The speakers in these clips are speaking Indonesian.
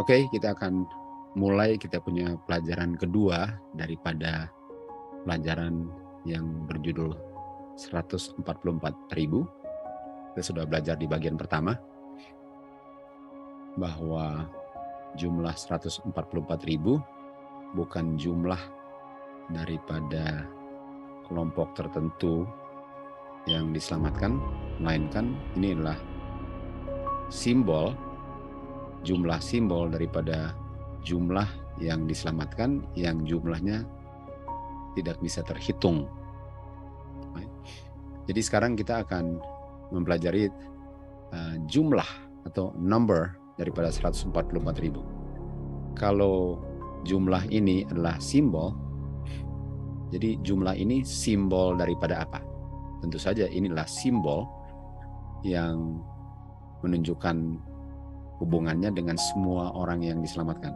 Oke, kita akan mulai kita punya pelajaran kedua daripada pelajaran yang berjudul 144.000. Kita sudah belajar di bagian pertama bahwa jumlah 144.000 bukan jumlah daripada kelompok tertentu yang diselamatkan, melainkan ini adalah simbol, jumlah simbol daripada jumlah yang diselamatkan yang jumlahnya tidak bisa terhitung. Jadi sekarang kita akan mempelajari jumlah atau number daripada 144.000. Kalau jumlah ini adalah simbol, jadi jumlah ini simbol daripada apa? Tentu saja inilah simbol yang menunjukkan hubungannya dengan semua orang yang diselamatkan.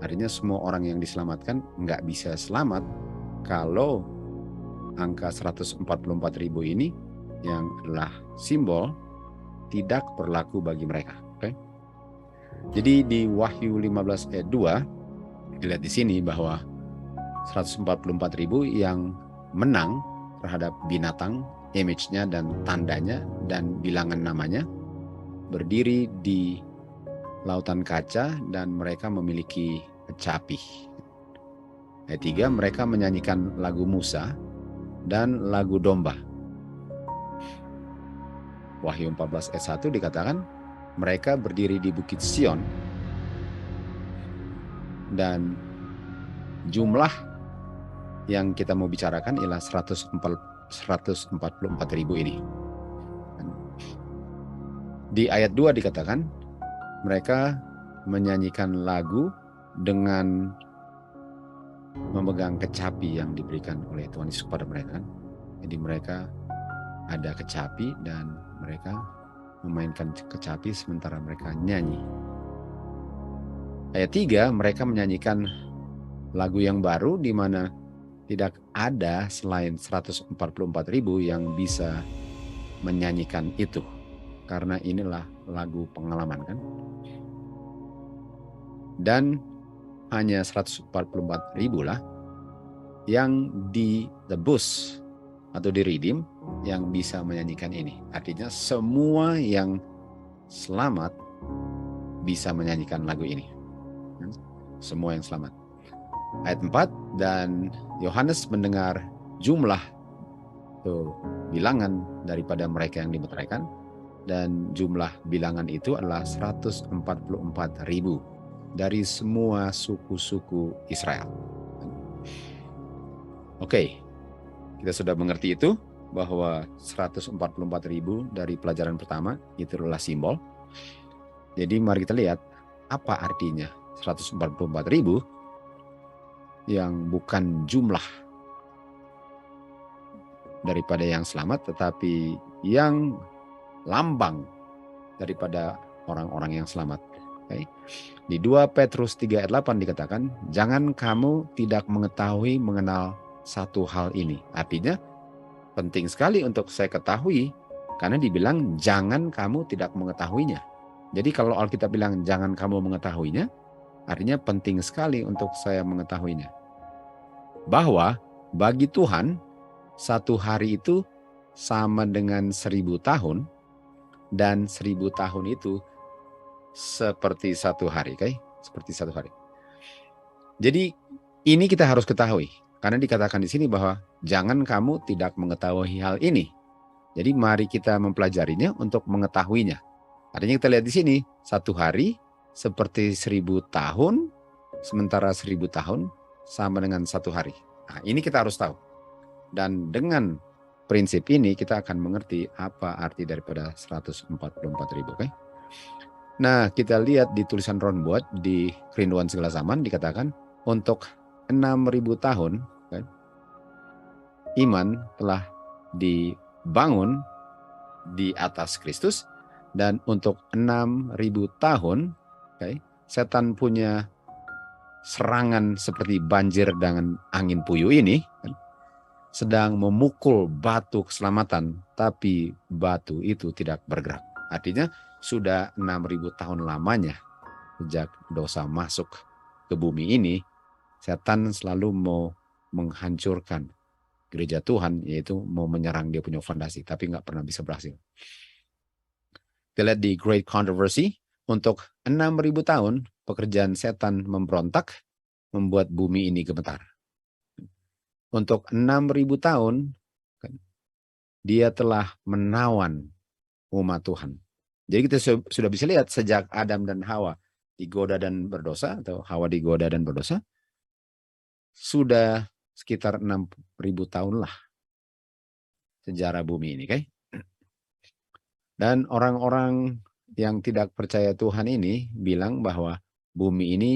Artinya semua orang yang diselamatkan nggak bisa selamat kalau angka 144.000 ini yang adalah simbol tidak berlaku bagi mereka. Okay? Jadi di Wahyu 15 ayat 2 dilihat di sini bahwa 144.000 yang menang terhadap binatang, image-nya dan tandanya dan bilangan namanya berdiri di lautan kaca dan mereka memiliki kecapi. Ayat 3, mereka menyanyikan lagu Musa dan lagu domba. Wahyu 14 ayat 1 dikatakan mereka berdiri di Bukit Sion dan jumlah yang kita mau bicarakan ialah 144.000 ini. Di ayat 2 dikatakan mereka menyanyikan lagu dengan memegang kecapi yang diberikan oleh Tuhan Yesus kepada mereka. Jadi mereka ada kecapi dan mereka memainkan kecapi sementara mereka nyanyi. Ayat 3, mereka menyanyikan lagu yang baru di mana tidak ada selain 144.000 yang bisa menyanyikan itu. Karena inilah lagu pengalaman kan. Dan hanya 144.000 lah yang ditebus atau diredeem yang bisa menyanyikan ini. Artinya semua yang selamat bisa menyanyikan lagu ini. Semua yang selamat. Ayat 4, dan Yohanes mendengar jumlah bilangan daripada mereka yang dimeteraikan, dan jumlah bilangan itu adalah 144.000 dari semua suku-suku Israel. Oke, kita sudah mengerti itu bahwa 144.000 dari pelajaran pertama itu adalah simbol. Jadi mari kita lihat apa artinya 144.000 yang bukan jumlah daripada yang selamat, tetapi yang lambang daripada orang-orang yang selamat. Okay. Di 2 Petrus 3 ayat 8 dikatakan, jangan kamu tidak mengetahui mengenal satu hal ini. Artinya penting sekali untuk saya ketahui, karena dibilang jangan kamu tidak mengetahuinya. Jadi kalau Alkitab bilang jangan kamu mengetahuinya, artinya penting sekali untuk saya mengetahuinya. Bahwa bagi Tuhan, satu hari itu sama dengan 1.000 tahun, dan 1.000 tahun itu seperti satu hari, okay? Seperti satu hari. Jadi ini kita harus ketahui, karena dikatakan di sini bahwa jangan kamu tidak mengetahui hal ini. Jadi mari kita mempelajarinya untuk mengetahuinya. Artinya kita lihat di sini, satu hari seperti 1.000 tahun, sementara 1.000 tahun sama dengan satu hari. Nah, ini kita harus tahu. Dan dengan prinsip ini kita akan mengerti apa arti daripada 144.000. Okay? Nah, kita lihat di tulisan Ron Buat di Kerinduan Segala Zaman dikatakan untuk 6.000 tahun kan, iman telah dibangun di atas Kristus, dan untuk 6.000 tahun okay, setan punya serangan seperti banjir dengan angin puyuh ini kan, sedang memukul batu keselamatan, tapi batu itu tidak bergerak. Artinya sudah 6.000 tahun lamanya sejak dosa masuk ke bumi ini, setan selalu mau menghancurkan gereja Tuhan, yaitu mau menyerang dia punya fondasi, tapi nggak pernah bisa berhasil. Kita lihat di Great Controversy, untuk 6.000 tahun pekerjaan setan memberontak, membuat bumi ini gemetar. Untuk 6.000 tahun, dia telah menawan umat Tuhan. Jadi kita sudah bisa lihat sejak Adam dan Hawa digoda dan berdosa, atau Hawa digoda dan berdosa, sudah sekitar 6.000 tahun lah sejarah bumi ini. Okay? Dan orang-orang yang tidak percaya Tuhan ini bilang bahwa bumi ini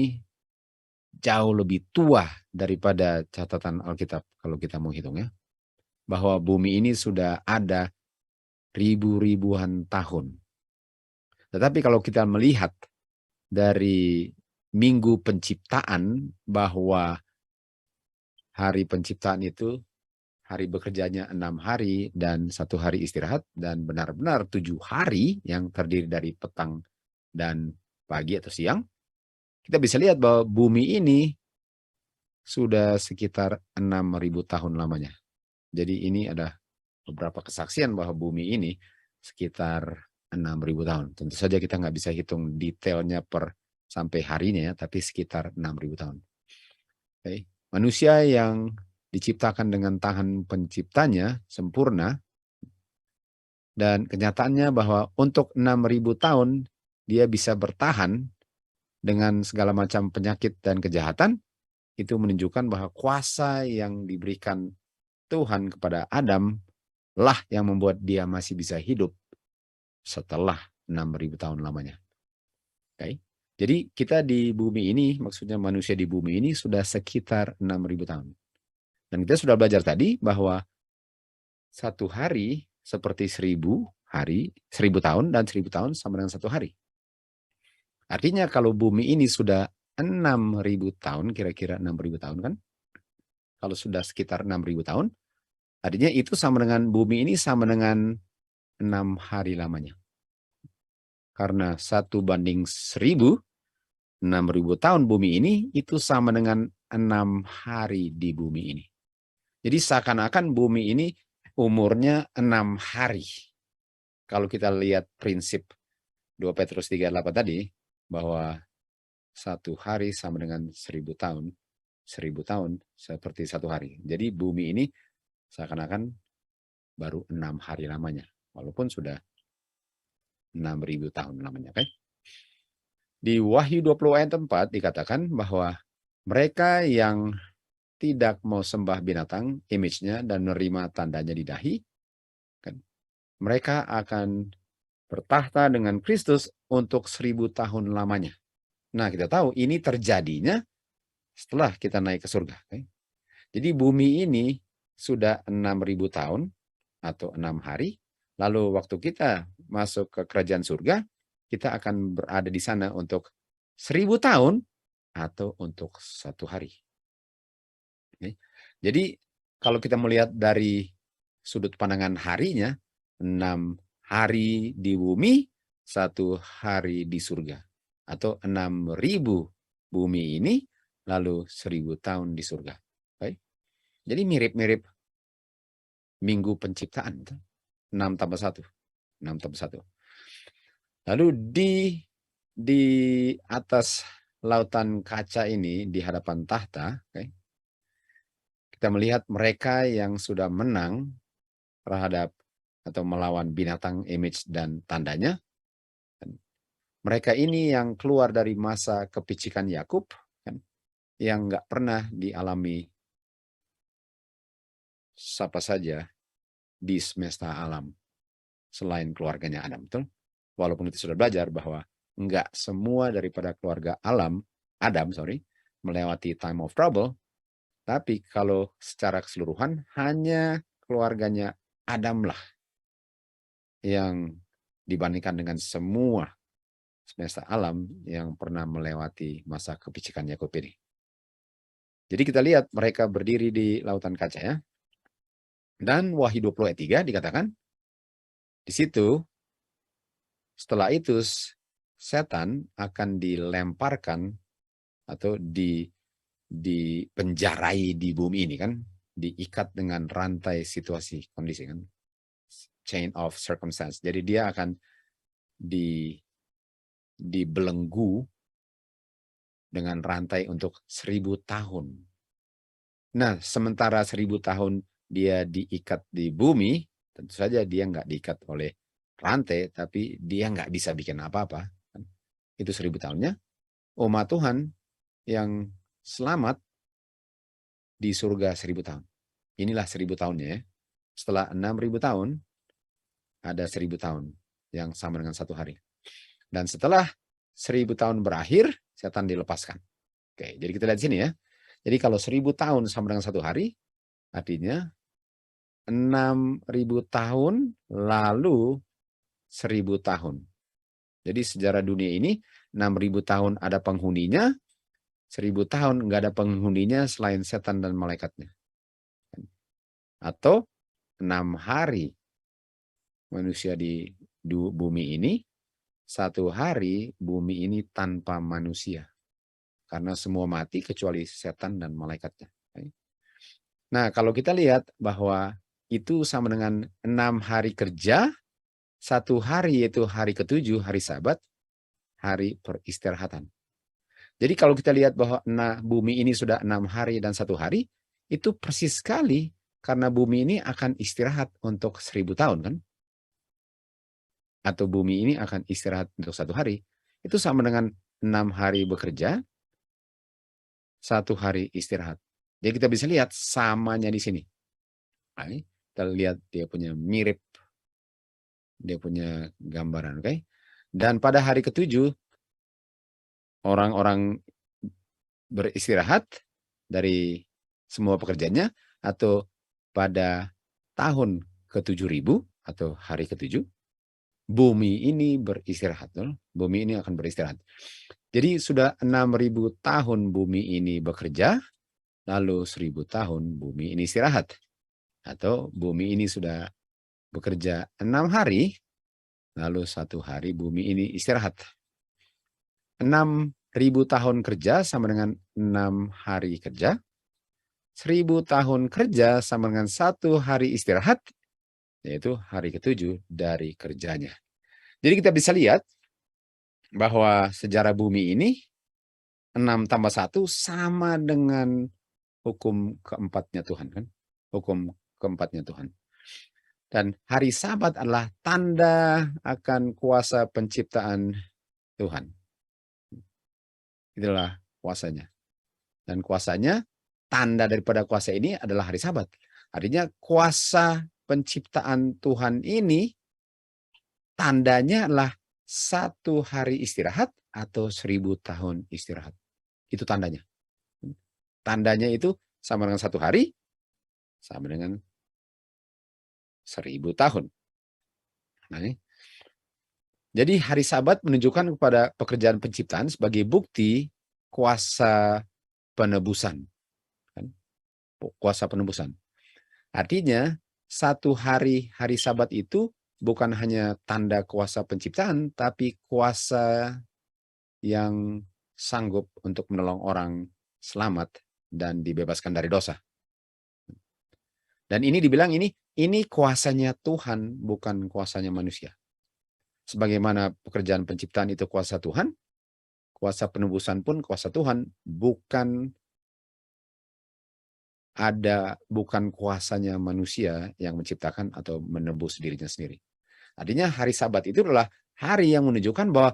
jauh lebih tua daripada catatan Alkitab kalau kita mau hitung ya. Bahwa bumi ini sudah ada ribu-ribuan tahun. Tetapi kalau kita melihat dari minggu penciptaan, bahwa hari penciptaan itu hari bekerjanya 6 hari dan 1 hari istirahat, dan benar-benar 7 hari yang terdiri dari petang dan pagi atau siang, kita bisa lihat bahwa bumi ini sudah sekitar 6.000 tahun lamanya. Jadi ini ada beberapa kesaksian bahwa bumi ini sekitar 6.000 tahun. Tentu saja kita nggak bisa hitung detailnya per sampai harinya ya, tapi sekitar 6.000 tahun. Okay. Manusia yang diciptakan dengan tangan penciptanya sempurna, dan kenyataannya bahwa untuk 6.000 tahun dia bisa bertahan dengan segala macam penyakit dan kejahatan, itu menunjukkan bahwa kuasa yang diberikan Tuhan kepada Adam lah yang membuat dia masih bisa hidup setelah 6.000 tahun lamanya. Okay. Jadi kita di bumi ini, maksudnya manusia di bumi ini sudah sekitar 6.000 tahun. Dan kita sudah belajar tadi bahwa 1 hari seperti 1.000 hari, 1.000 tahun, dan 1.000 tahun sama dengan 1 hari. Artinya kalau bumi ini sudah 6.000 tahun, kira-kira 6.000 tahun kan? Kalau sudah sekitar 6.000 tahun, artinya itu sama dengan bumi ini sama dengan 6 hari lamanya. Karena 1:1000, 6.000 tahun bumi ini itu sama dengan 6 hari di bumi ini. Jadi seakan-akan bumi ini umurnya 6 hari. Kalau kita lihat prinsip 2 Petrus 3:8 tadi, bahwa 1 hari sama dengan 1.000 tahun, 1.000 tahun seperti 1 hari. Jadi bumi ini seakan-akan baru 6 hari lamanya, walaupun sudah 6.000 tahun lamanya. Okay? Di Wahyu 20 ayat 4 dikatakan bahwa mereka yang tidak mau sembah binatang, image-nya, dan menerima tandanya di dahi, kan, mereka akan bertahta dengan Kristus untuk 1.000 tahun lamanya. Nah, kita tahu ini terjadinya setelah kita naik ke surga. Okay? Jadi bumi ini sudah 6.000 tahun atau 6 hari. Lalu waktu kita masuk ke kerajaan surga, kita akan berada di sana untuk 1.000 tahun atau untuk 1 hari. Okay? Jadi kalau kita melihat dari sudut pandangan harinya, 6 hari di bumi, 1 hari di surga. Atau 6.000 bumi ini, lalu 1.000 tahun di surga. Okay? Jadi mirip-mirip minggu penciptaan. 6 tambah 1. 6 tambah 1. Lalu di atas lautan kaca ini, di hadapan tahta, okay, kita melihat mereka yang sudah menang terhadap atau melawan binatang, image, dan tandanya. Mereka ini yang keluar dari masa kepicikan Yakub, kan, yang nggak pernah dialami siapa saja di semesta alam selain keluarganya Adam. Betul? Walaupun itu sudah belajar bahwa nggak semua daripada keluarga Adam melewati time of trouble, tapi kalau secara keseluruhan hanya keluarganya Adam lah yang dibandingkan dengan semua semesta alam yang pernah melewati masa kepicikan Yakub ini. Jadi kita lihat mereka berdiri di lautan kaca ya. Dan Wahyu 20 ayat 3 dikatakan, di situ setelah itu setan akan dilemparkan atau dipenjarai di bumi ini kan, diikat dengan rantai situasi kondisi kan, chain of circumstance. Jadi dia akan dibelenggu dengan rantai untuk 1000 tahun. Nah, sementara 1000 tahun dia diikat di bumi, tentu saja dia nggak diikat oleh rantai, tapi dia nggak bisa bikin apa-apa. Itu 1000 tahunnya. Umat Tuhan yang selamat di surga 1000 tahun. Inilah 1000 tahunnya ya. Setelah 6000 tahun, ada 1000 tahun yang sama dengan satu hari. Dan setelah 1000 tahun berakhir, setan dilepaskan. Oke, jadi kita lihat di sini ya. Jadi kalau 1000 tahun sama dengan satu hari, artinya 6000 tahun lalu 1000 tahun. Jadi sejarah dunia ini 6000 tahun ada penghuninya, 1000 tahun nggak ada penghuninya selain setan dan malaikatnya. Atau 6 hari manusia di bumi ini, satu hari bumi ini tanpa manusia. Karena semua mati kecuali setan dan malaikatnya. Nah, kalau kita lihat bahwa itu sama dengan 6 hari kerja, satu hari yaitu hari ketujuh, hari Sabat, hari peristirahatan. Jadi kalau kita lihat bahwa bumi ini sudah 6 hari dan satu hari, itu persis sekali karena bumi ini akan istirahat untuk 1000 tahun kan? Atau bumi ini akan istirahat untuk satu hari. Itu sama dengan 6 hari bekerja, satu hari istirahat. Jadi kita bisa lihat samanya di sini. Nah, kita lihat dia punya mirip, dia punya gambaran, oke? Dan pada hari ketujuh, orang-orang beristirahat dari semua pekerjaannya, atau pada tahun ke-7000 atau hari ketujuh, bumi ini beristirahat. Bumi ini akan beristirahat. Jadi sudah 6000 tahun bumi ini bekerja, lalu 1000 tahun bumi ini istirahat. Atau bumi ini sudah bekerja 6 hari, lalu satu hari bumi ini istirahat. 6000 tahun kerja sama dengan 6 hari kerja. 1000 tahun kerja sama dengan satu hari istirahat, yaitu hari ketujuh dari kerjanya. Jadi kita bisa lihat bahwa sejarah bumi ini 6 tambah 1 sama dengan hukum keempatnya Tuhan kan? Hukum keempatnya Tuhan. Dan hari Sabat adalah tanda akan kuasa penciptaan Tuhan. Itulah kuasanya. Dan kuasanya, tanda daripada kuasa ini adalah hari Sabat. Artinya kuasa penciptaan Tuhan ini tandanya adalah satu hari istirahat atau 1000 tahun istirahat. Itu tandanya. Tandanya itu sama dengan satu hari, sama dengan 1000 tahun. Nah, ini. Jadi hari Sabat menunjukkan kepada pekerjaan penciptaan sebagai bukti kuasa penebusan. Kuasa penebusan. Artinya satu hari Sabat itu bukan hanya tanda kuasa penciptaan, tapi kuasa yang sanggup untuk menolong orang selamat dan dibebaskan dari dosa. Dan ini dibilang ini kuasanya Tuhan, bukan kuasanya manusia. Sebagaimana pekerjaan penciptaan itu kuasa Tuhan, kuasa penebusan pun kuasa Tuhan, bukan kuasanya manusia yang menciptakan atau menebus dirinya sendiri. Artinya hari Sabat itu adalah hari yang menunjukkan bahwa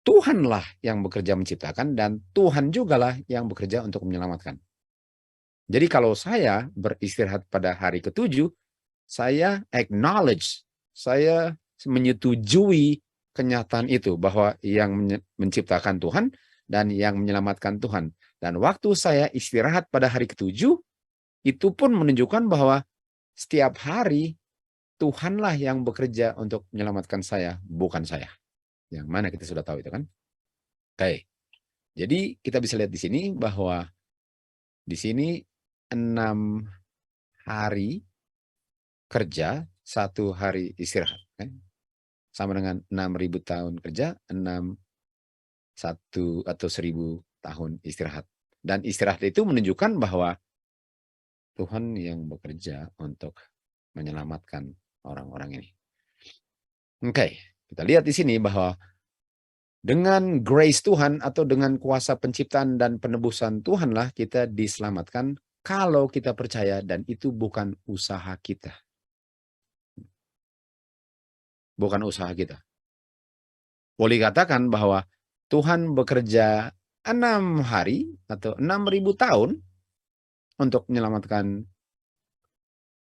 Tuhanlah yang bekerja menciptakan dan Tuhan jugalah yang bekerja untuk menyelamatkan. Jadi kalau saya beristirahat pada hari ketujuh, saya acknowledge, saya menyetujui kenyataan itu bahwa yang menciptakan Tuhan dan yang menyelamatkan Tuhan. Dan waktu saya istirahat pada hari ketujuh, itu pun menunjukkan bahwa setiap hari Tuhanlah yang bekerja untuk menyelamatkan saya, bukan saya. Yang mana kita sudah tahu itu kan. Oke. Jadi kita bisa lihat di sini bahwa di sini 6 hari kerja, satu hari istirahat. Kan? Sama dengan 6000 tahun kerja, 6 1 atau 1000 tahun istirahat. Dan istirahat itu menunjukkan bahwa Tuhan yang bekerja untuk menyelamatkan orang-orang ini. Oke, kita lihat di sini bahwa dengan grace Tuhan atau dengan kuasa penciptaan dan penebusan Tuhanlah kita diselamatkan kalau kita percaya dan itu bukan usaha kita. Bukan usaha kita. Boleh katakan bahwa Tuhan bekerja 6 hari atau 6.000 tahun untuk menyelamatkan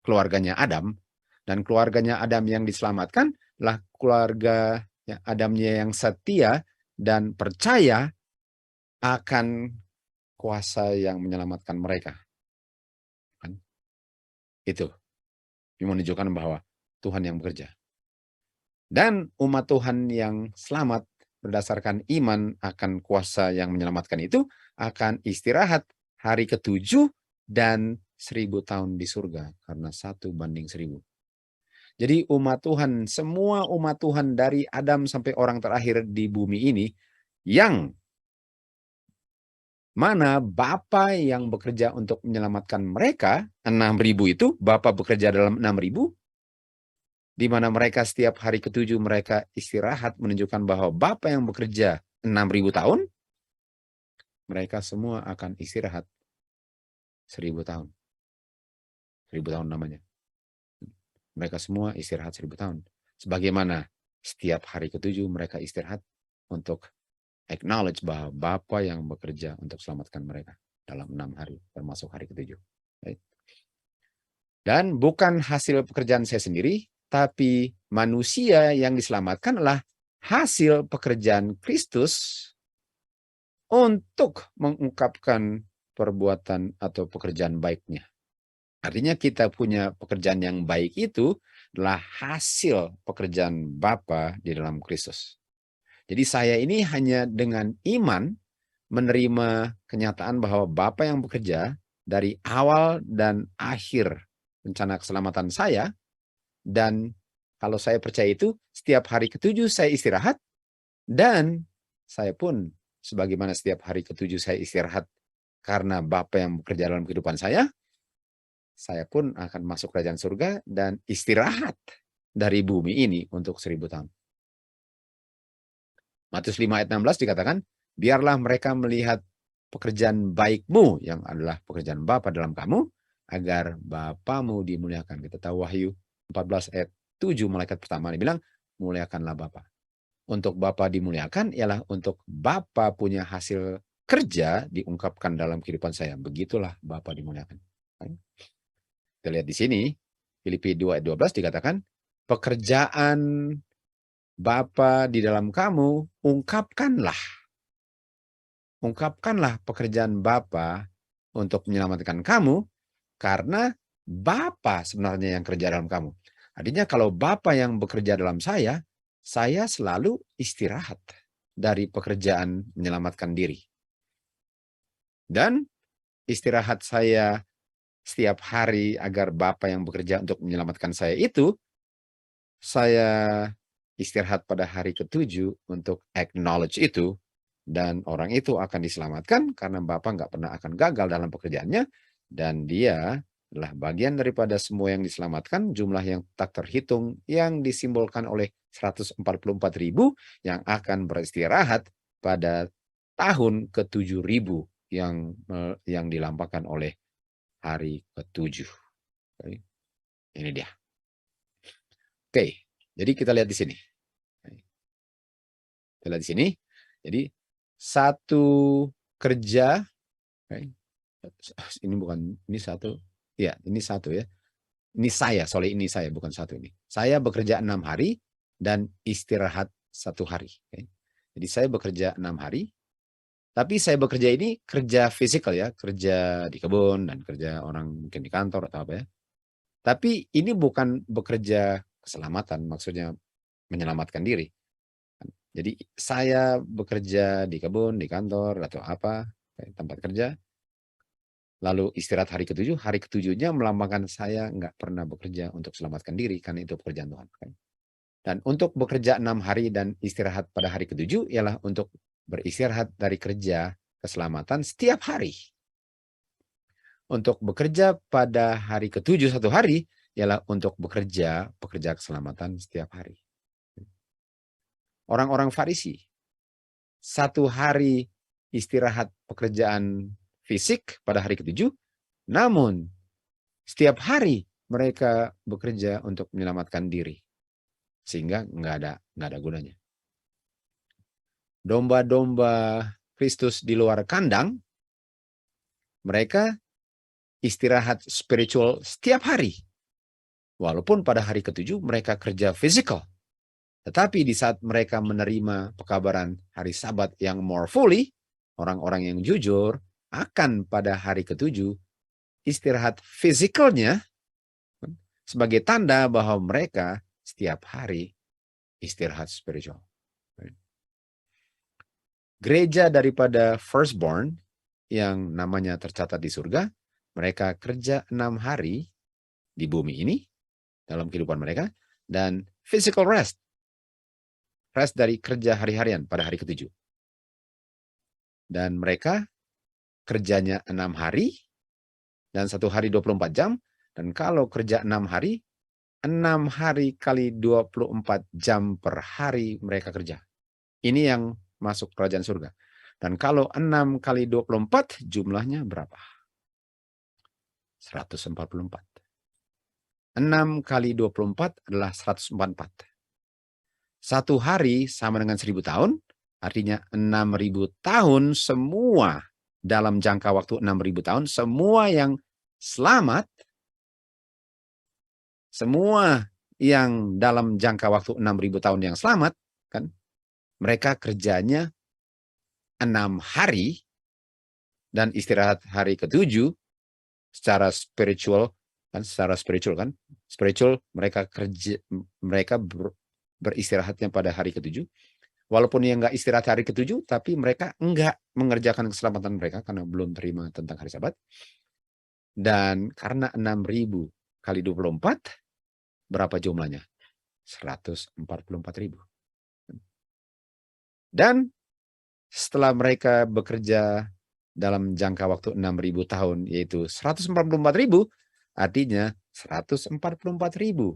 keluarganya Adam, dan keluarganya Adam yang diselamatkan lah keluarga Adamnya yang setia dan percaya akan kuasa yang menyelamatkan mereka. Kan? Itu yang menunjukkan bahwa Tuhan yang bekerja. Dan umat Tuhan yang selamat berdasarkan iman akan kuasa yang menyelamatkan itu akan istirahat hari ke-7 dan 1000 tahun di surga karena 1:1000. Jadi umat Tuhan, semua umat Tuhan dari Adam sampai orang terakhir di bumi ini, yang mana Bapa yang bekerja untuk menyelamatkan mereka, 6.000 itu, Bapa bekerja dalam 6.000, di mana mereka setiap hari ke-7 mereka istirahat, menunjukkan bahwa Bapa yang bekerja 6.000 tahun, mereka semua akan istirahat 1000 tahun. 1000 tahun namanya. Mereka semua istirahat 1000 tahun. Sebagaimana setiap hari ke-7 mereka istirahat untuk acknowledge bahwa Bapa yang bekerja untuk selamatkan mereka dalam 6 hari, termasuk hari ke-7. Right? Dan bukan hasil pekerjaan saya sendiri, tapi manusia yang diselamatkan adalah hasil pekerjaan Kristus untuk mengungkapkan perbuatan atau pekerjaan baiknya. Artinya kita punya pekerjaan yang baik itu adalah hasil pekerjaan Bapa di dalam Kristus. Jadi saya ini hanya dengan iman menerima kenyataan bahwa Bapa yang bekerja dari awal dan akhir rencana keselamatan saya, dan kalau saya percaya itu, setiap hari ke-7 saya istirahat, dan saya pun sebagaimana setiap hari ke-7 saya istirahat karena Bapa yang bekerja dalam kehidupan saya pun akan masuk kerajaan surga dan istirahat dari bumi ini untuk 1000 tahun. Matius 5 ayat 16 dikatakan, biarlah mereka melihat pekerjaan baikmu yang adalah pekerjaan Bapa dalam kamu, agar Bapamu dimuliakan. Kita tahu Wahyu 14 ayat 7 malaikat pertama dibilang, muliakanlah Bapa. Untuk Bapa dimuliakan ialah untuk Bapa punya hasil kerja diungkapkan dalam kehidupan saya. Begitulah Bapa dimuliakan. Kita lihat di sini, Filipi 2 ayat 12 dikatakan, pekerjaan Bapa di dalam kamu, ungkapkanlah pekerjaan Bapa untuk menyelamatkan kamu, karena Bapa sebenarnya yang kerja dalam kamu. Artinya kalau Bapa yang bekerja dalam saya selalu istirahat dari pekerjaan menyelamatkan diri. Dan istirahat saya setiap hari agar Bapa yang bekerja untuk menyelamatkan saya itu, saya istirahat pada hari ke-7 untuk acknowledge itu, dan orang itu akan diselamatkan karena Bapa nggak pernah akan gagal dalam pekerjaannya, dan dia adalah bagian daripada semua yang diselamatkan, jumlah yang tak terhitung yang disimbolkan oleh 144.000 yang akan beristirahat pada tahun ke-7.000 yang dilampahkan oleh hari ke-7. Ini dia. Oke, jadi kita lihat di sini. Kita lihat di sini. Jadi satu kerja, ini bukan, ini satu, ya ini satu ya. Ini saya, soalnya ini saya, bukan satu ini. Saya bekerja 6 hari dan istirahat 1 hari. Jadi saya bekerja 6 hari, tapi saya bekerja ini kerja fisikal ya, kerja di kebun dan kerja orang mungkin di kantor atau apa ya. Tapi ini bukan bekerja keselamatan, maksudnya menyelamatkan diri. Jadi saya bekerja di kebun, di kantor atau apa, tempat kerja, lalu istirahat hari ke-7, hari ke-7-nya melambangkan saya nggak pernah bekerja untuk selamatkan diri, karena itu pekerjaan Tuhan. Dan untuk bekerja 6 hari dan istirahat pada hari ke-7 ialah untuk beristirahat dari kerja keselamatan setiap hari. Untuk bekerja pada hari ke-7 satu hari ialah untuk bekerja pekerja keselamatan setiap hari. Orang-orang Farisi, satu hari istirahat pekerjaan fisik pada hari ke-7, namun setiap hari mereka bekerja untuk menyelamatkan diri. Sehingga nggak ada gunanya. Domba-domba Kristus di luar kandang, mereka istirahat spiritual setiap hari. Walaupun pada hari ke-7 mereka kerja fisikal. Tetapi di saat mereka menerima pekabaran hari Sabat yang more fully, orang-orang yang jujur akan pada hari ke-7 istirahat fisikalnya sebagai tanda bahwa mereka setiap hari istirahat spiritual. Gereja daripada firstborn yang namanya tercatat di surga, mereka kerja 6 hari di bumi ini dalam kehidupan mereka, dan physical rest dari kerja hari-harian pada hari ke-7. Dan mereka kerjanya 6 hari dan 1 hari 24 jam, dan kalau kerja 6 hari, 6 hari kali 24 jam per hari mereka kerja. Ini yang masuk kerajaan surga. Dan kalau 6 kali 24 jumlahnya berapa? 144. 6 kali 24 adalah 144. Satu hari sama dengan 1000 tahun, artinya 6000 tahun semua dalam jangka waktu 6000 tahun, semua yang selamat, semua yang dalam jangka waktu 6000 tahun yang selamat, kan? Mereka kerjanya 6 hari dan istirahat hari ke-7 secara spiritual kan, spiritual mereka kerja, mereka beristirahatnya pada hari ke-7. Walaupun yang nggak istirahat hari ke-7, tapi mereka enggak mengerjakan keselamatan mereka karena belum terima tentang hari Sabat. Dan karena 6000 kali 24, berapa jumlahnya? 144.000. Dan setelah mereka bekerja dalam jangka waktu 6000 tahun, yaitu 144.000, artinya 144.000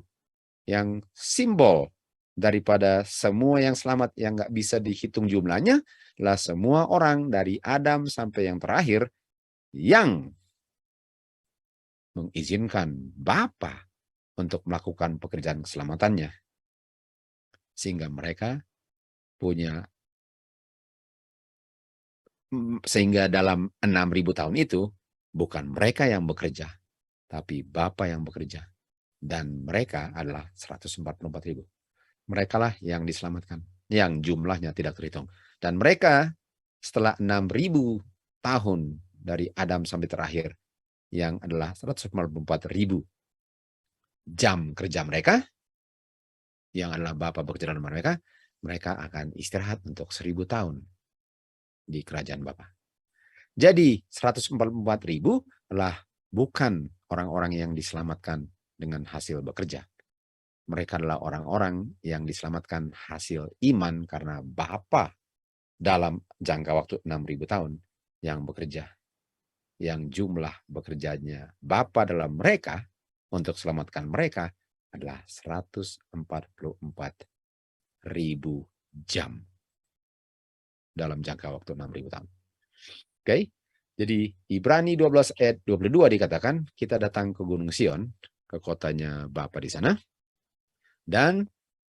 yang simbol daripada semua yang selamat yang nggak bisa dihitung jumlahnya adalah semua orang dari Adam sampai yang terakhir yang mengizinkan Bapa untuk melakukan pekerjaan keselamatannya. Sehingga mereka punya, sehingga dalam 6000 tahun itu bukan mereka yang bekerja, tapi Bapa yang bekerja. Dan mereka adalah 144.000. Mereka lah yang diselamatkan, yang jumlahnya tidak terhitung. Dan mereka setelah 6000 tahun dari Adam sampai terakhir, yang adalah 144.000 jam kerja mereka, yang adalah Bapa bekerja dalam mereka, mereka akan istirahat untuk 1000 tahun di kerajaan Bapa. Jadi 144.000 adalah bukan orang-orang yang diselamatkan dengan hasil bekerja. Mereka adalah orang-orang yang diselamatkan hasil iman karena Bapa dalam jangka waktu 6000 tahun yang bekerja. Yang jumlah bekerjanya Bapa dalam mereka untuk selamatkan mereka adalah 144.000 jam dalam jangka waktu 6000 tahun. Oke? Jadi Ibrani 12 ayat 22 dikatakan kita datang ke Gunung Sion, ke kotanya Bapa di sana, dan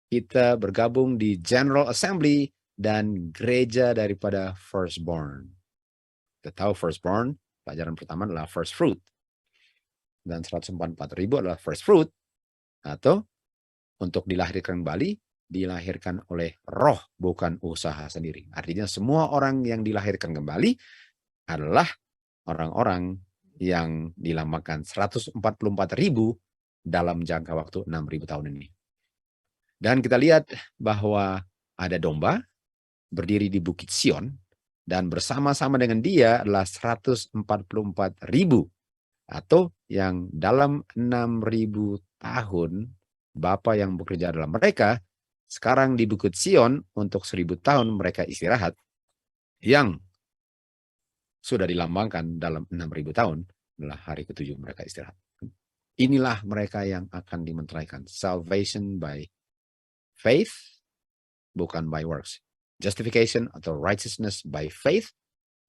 kita bergabung di General Assembly dan gereja daripada firstborn. Kita tahu firstborn, pelajaran pertama adalah first fruit. Dan 144.000 adalah first fruit, atau untuk dilahirkan kembali, dilahirkan oleh roh, bukan usaha sendiri. Artinya semua orang yang dilahirkan kembali adalah orang-orang yang dilambangkan 144.000 dalam jangka waktu 6000 tahun ini. Dan kita lihat bahwa ada domba berdiri di Bukit Sion, dan bersama-sama dengan dia adalah 144.000, atau yang dalam 6000 tahun Bapa yang bekerja dalam mereka, sekarang di Bukit Sion untuk 1000 tahun mereka istirahat. yang sudah dilambangkan dalam 6.000 tahun adalah hari ke-7 mereka istirahat. Inilah mereka yang akan dimenteraikan. Salvation by faith, bukan by works. Justification atau righteousness by faith,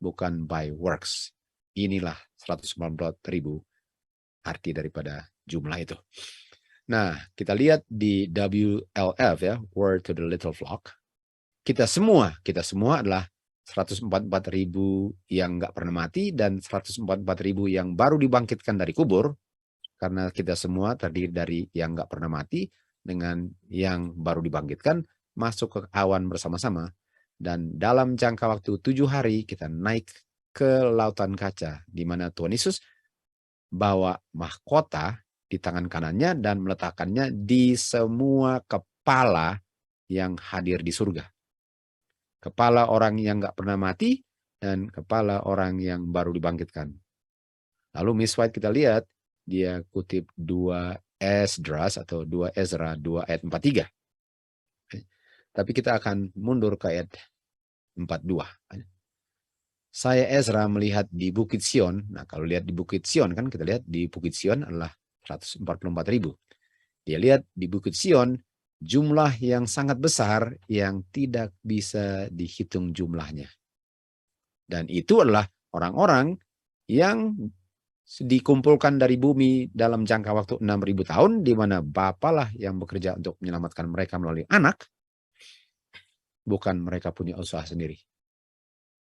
bukan by works. Inilah 194.000 arti daripada jumlah itu. Nah, kita lihat di WLF ya, Word to the Little Flock. Kita semua adalah 144.000 yang nggak pernah mati dan 144.000 yang baru dibangkitkan dari kubur, karena kita semua terdiri dari yang nggak pernah mati dengan yang baru dibangkitkan masuk ke awan bersama-sama, dan dalam jangka waktu 7 hari kita naik ke lautan kaca, di mana Tuhan Yesus bawa mahkota di tangan kanannya dan meletakkannya di semua kepala yang hadir di surga. Kepala orang yang nggak pernah mati dan kepala orang yang baru dibangkitkan. Lalu Miss White kita lihat, dia kutip 2 Esdras atau 2 Ezra 2 ayat 43. Tapi kita akan mundur ke ayat 42. Saya Ezra melihat di Bukit Sion. Nah, kalau lihat di Bukit Sion kan kita lihat di Bukit Sion adalah 144.000. Dia lihat di Bukit Sion jumlah yang sangat besar yang tidak bisa dihitung jumlahnya. Dan itu adalah orang-orang yang dikumpulkan dari bumi dalam jangka waktu 6.000 tahun, di mana Bapa lah yang bekerja untuk menyelamatkan mereka melalui anak, bukan mereka punya usaha sendiri.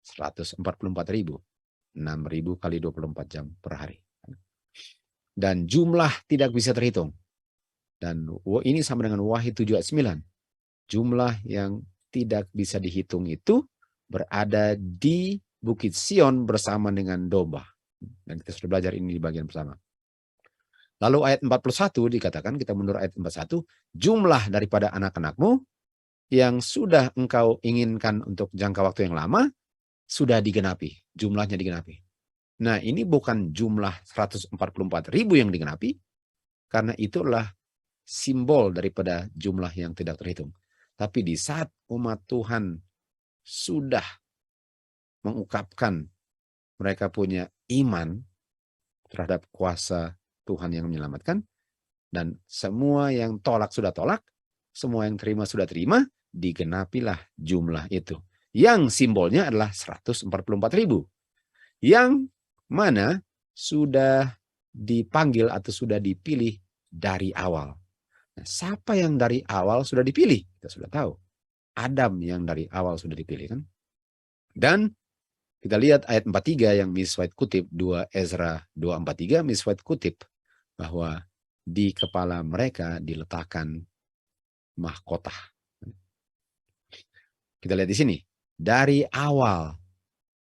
144.000, 6.000 kali 24 jam per hari. Dan jumlah tidak bisa terhitung. Dan ini sama dengan Wahyu 7 ayat 9. Jumlah yang tidak bisa dihitung itu berada di Bukit Sion bersama dengan domba. Dan kita sudah belajar ini di bagian pertama. Lalu ayat 41 dikatakan, kita mundur ayat 41, jumlah daripada anak-anakmu yang sudah engkau inginkan untuk jangka waktu yang lama sudah digenapi, jumlahnya digenapi. Nah, ini bukan jumlah 144.000 yang digenapi, karena itulah simbol daripada jumlah yang tidak terhitung. Tapi di saat umat Tuhan sudah mengungkapkan mereka punya iman terhadap kuasa Tuhan yang menyelamatkan, dan semua yang tolak sudah tolak, semua yang terima sudah terima, digenapilah jumlah itu. Yang simbolnya adalah 144.000. Yang mana sudah dipanggil atau sudah dipilih dari awal. Nah, siapa yang dari awal sudah dipilih? Kita sudah tahu. Adam yang dari awal sudah dipilih kan. Dan kita lihat ayat 43 yang Miss White kutip, 2 Ezra 2:43, Miss White kutip bahwa di kepala mereka diletakkan mahkota. Kita lihat di sini. Dari awal,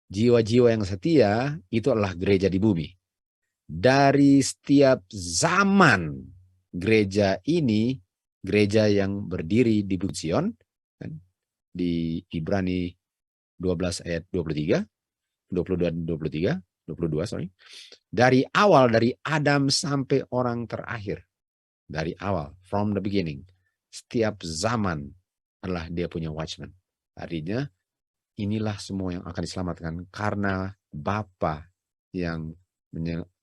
jiwa-jiwa yang setia itu adalah gereja di bumi. Dari setiap zaman, gereja ini, gereja yang berdiri di Bukit Sion, di Ibrani 12 ayat 22 dan 22, sorry. Dari awal, dari Adam sampai orang terakhir. Dari awal, from the beginning. Setiap zaman adalah dia punya watchman. Artinya, inilah semua yang akan diselamatkan karena Bapa yang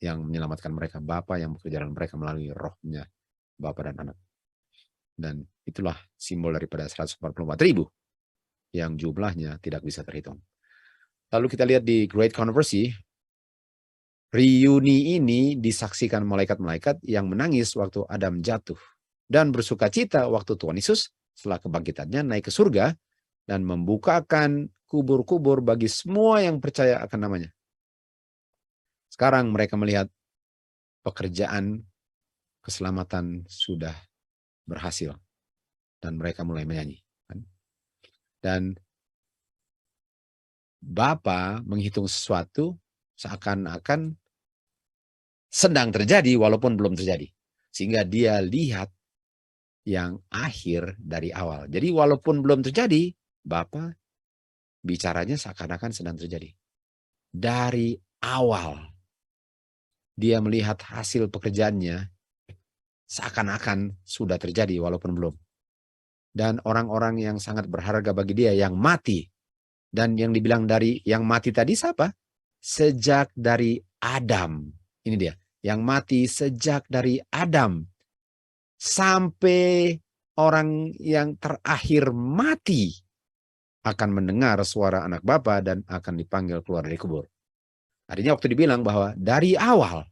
menyelamatkan mereka, Bapa yang bekerja dalam mereka melalui rohnya Bapa dan Anak. Dan itulah simbol daripada 144.000 yang jumlahnya tidak bisa terhitung. Lalu kita lihat di Great Controversy, reuni ini disaksikan malaikat-malaikat yang menangis waktu Adam jatuh dan bersuka cita waktu Tuhan Yesus setelah kebangkitannya naik ke surga dan membukakan kubur-kubur bagi semua yang percaya akan namanya. Sekarang mereka melihat pekerjaan keselamatan sudah berhasil dan mereka mulai menyanyi. Dan Bapa menghitung sesuatu seakan-akan sedang terjadi walaupun belum terjadi. Sehingga dia lihat yang akhir dari awal. Jadi walaupun belum terjadi, Bapa bicaranya seakan-akan sedang terjadi. Dari awal dia melihat hasil pekerjaannya seakan-akan sudah terjadi walaupun belum. Dan orang-orang yang sangat berharga bagi dia yang mati Dan yang dibilang dari yang mati tadi siapa? Sejak dari Adam. Ini dia. Yang mati sejak dari Adam. Sampai orang yang terakhir mati akan mendengar suara anak Bapa dan akan dipanggil keluar dari kubur. Artinya waktu dibilang bahwa dari awal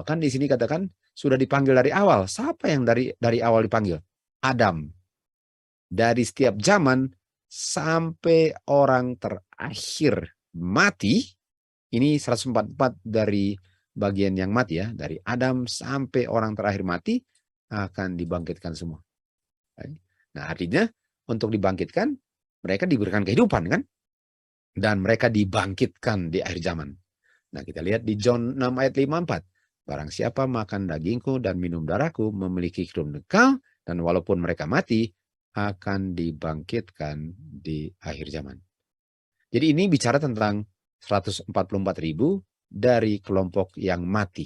kan di sini katakan sudah dipanggil dari awal. Siapa yang dari awal dipanggil? Adam. Dari setiap zaman sampai orang terakhir mati, ini 144 dari bagian yang mati ya, dari Adam sampai orang terakhir mati akan dibangkitkan semua. Nah, artinya untuk dibangkitkan mereka diberikan kehidupan kan? Dan mereka dibangkitkan di akhir zaman. Nah, kita lihat di John 6 ayat 54. Barang siapa makan dagingku dan minum darahku memiliki hidup kekal, dan walaupun mereka mati akan dibangkitkan di akhir zaman. Jadi ini bicara tentang 144.000 dari kelompok yang mati.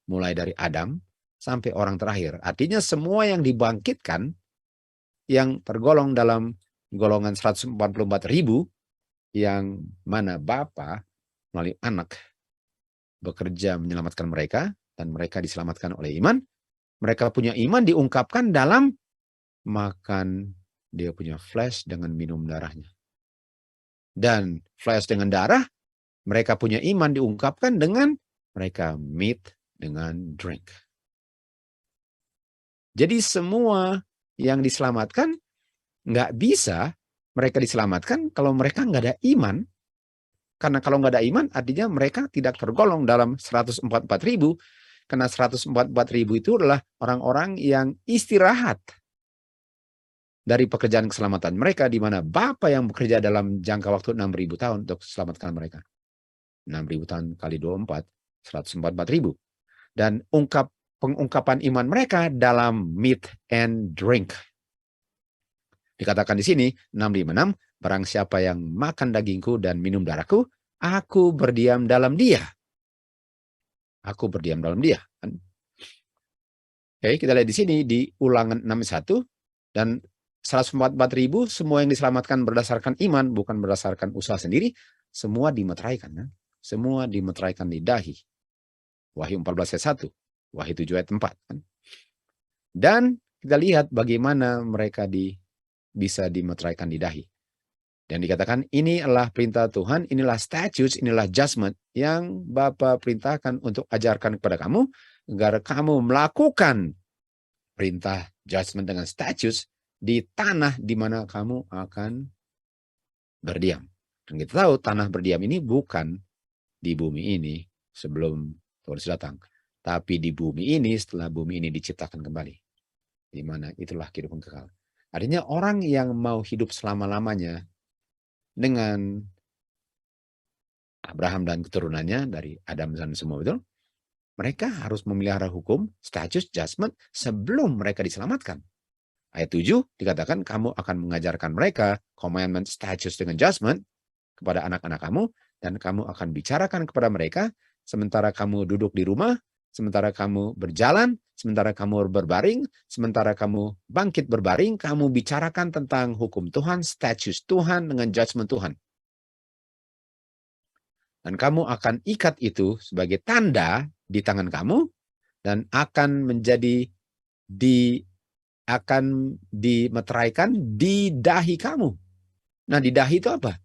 Mulai dari Adam sampai orang terakhir. Artinya semua yang dibangkitkan yang tergolong dalam golongan 144.000 yang mana Bapa melalui anak bekerja menyelamatkan mereka dan mereka diselamatkan oleh iman. Mereka punya iman diungkapkan dalam makan dia punya flesh dengan minum darahnya. Dan flesh dengan darah, mereka punya iman diungkapkan dengan mereka meat dengan drink. Jadi semua yang diselamatkan nggak bisa mereka diselamatkan kalau mereka nggak ada iman. Karena kalau nggak ada iman, artinya mereka tidak tergolong dalam 144.000. Karena 144.000 itu adalah orang-orang yang istirahat dari pekerjaan keselamatan mereka, di mana Bapa yang bekerja dalam jangka waktu 6.000 tahun untuk selamatkan mereka. 6.000 tahun kali 24, 144.000. Dan pengungkapan iman mereka dalam meat and drink. Dikatakan di sini 656, barang siapa yang makan dagingku dan minum darahku, aku berdiam dalam dia. Aku berdiam dalam dia. Oke, kita lihat di sini di Ulangan 61 dan 144.000 semua yang diselamatkan berdasarkan iman, bukan berdasarkan usaha sendiri, semua dimeteraikan. Kan? Semua dimeteraikan di dahi. Wahyu 14 ayat 1, Wahyu 7 ayat 4. Kan? Dan kita lihat bagaimana mereka bisa dimeteraikan di dahi. Dan dikatakan ini adalah perintah Tuhan, inilah statutes, inilah judgment yang Bapa perintahkan untuk ajarkan kepada kamu, agar kamu melakukan perintah judgment dengan statutes di tanah di mana kamu akan berdiam. Dan kita tahu tanah berdiam ini bukan di bumi ini sebelum Tuhan datang, tapi di bumi ini setelah bumi ini diciptakan kembali. Di mana itulah kehidupan kekal. Artinya orang yang mau hidup selama-lamanya dengan Abraham dan keturunannya dari Adam dan semua betul, mereka harus memelihara hukum, statutes, judgment sebelum mereka diselamatkan. Ayat 7 dikatakan kamu akan mengajarkan mereka commandment, statutes dengan judgment kepada anak-anak kamu, dan kamu akan bicarakan kepada mereka sementara kamu duduk di rumah, sementara kamu berjalan, sementara kamu berbaring, sementara kamu bangkit berbaring, kamu bicarakan tentang hukum Tuhan, statutes Tuhan dengan judgment Tuhan. Dan kamu akan ikat itu sebagai tanda di tangan kamu dan akan menjadi akan dimeteraikan di dahi kamu. Nah, di dahi itu apa?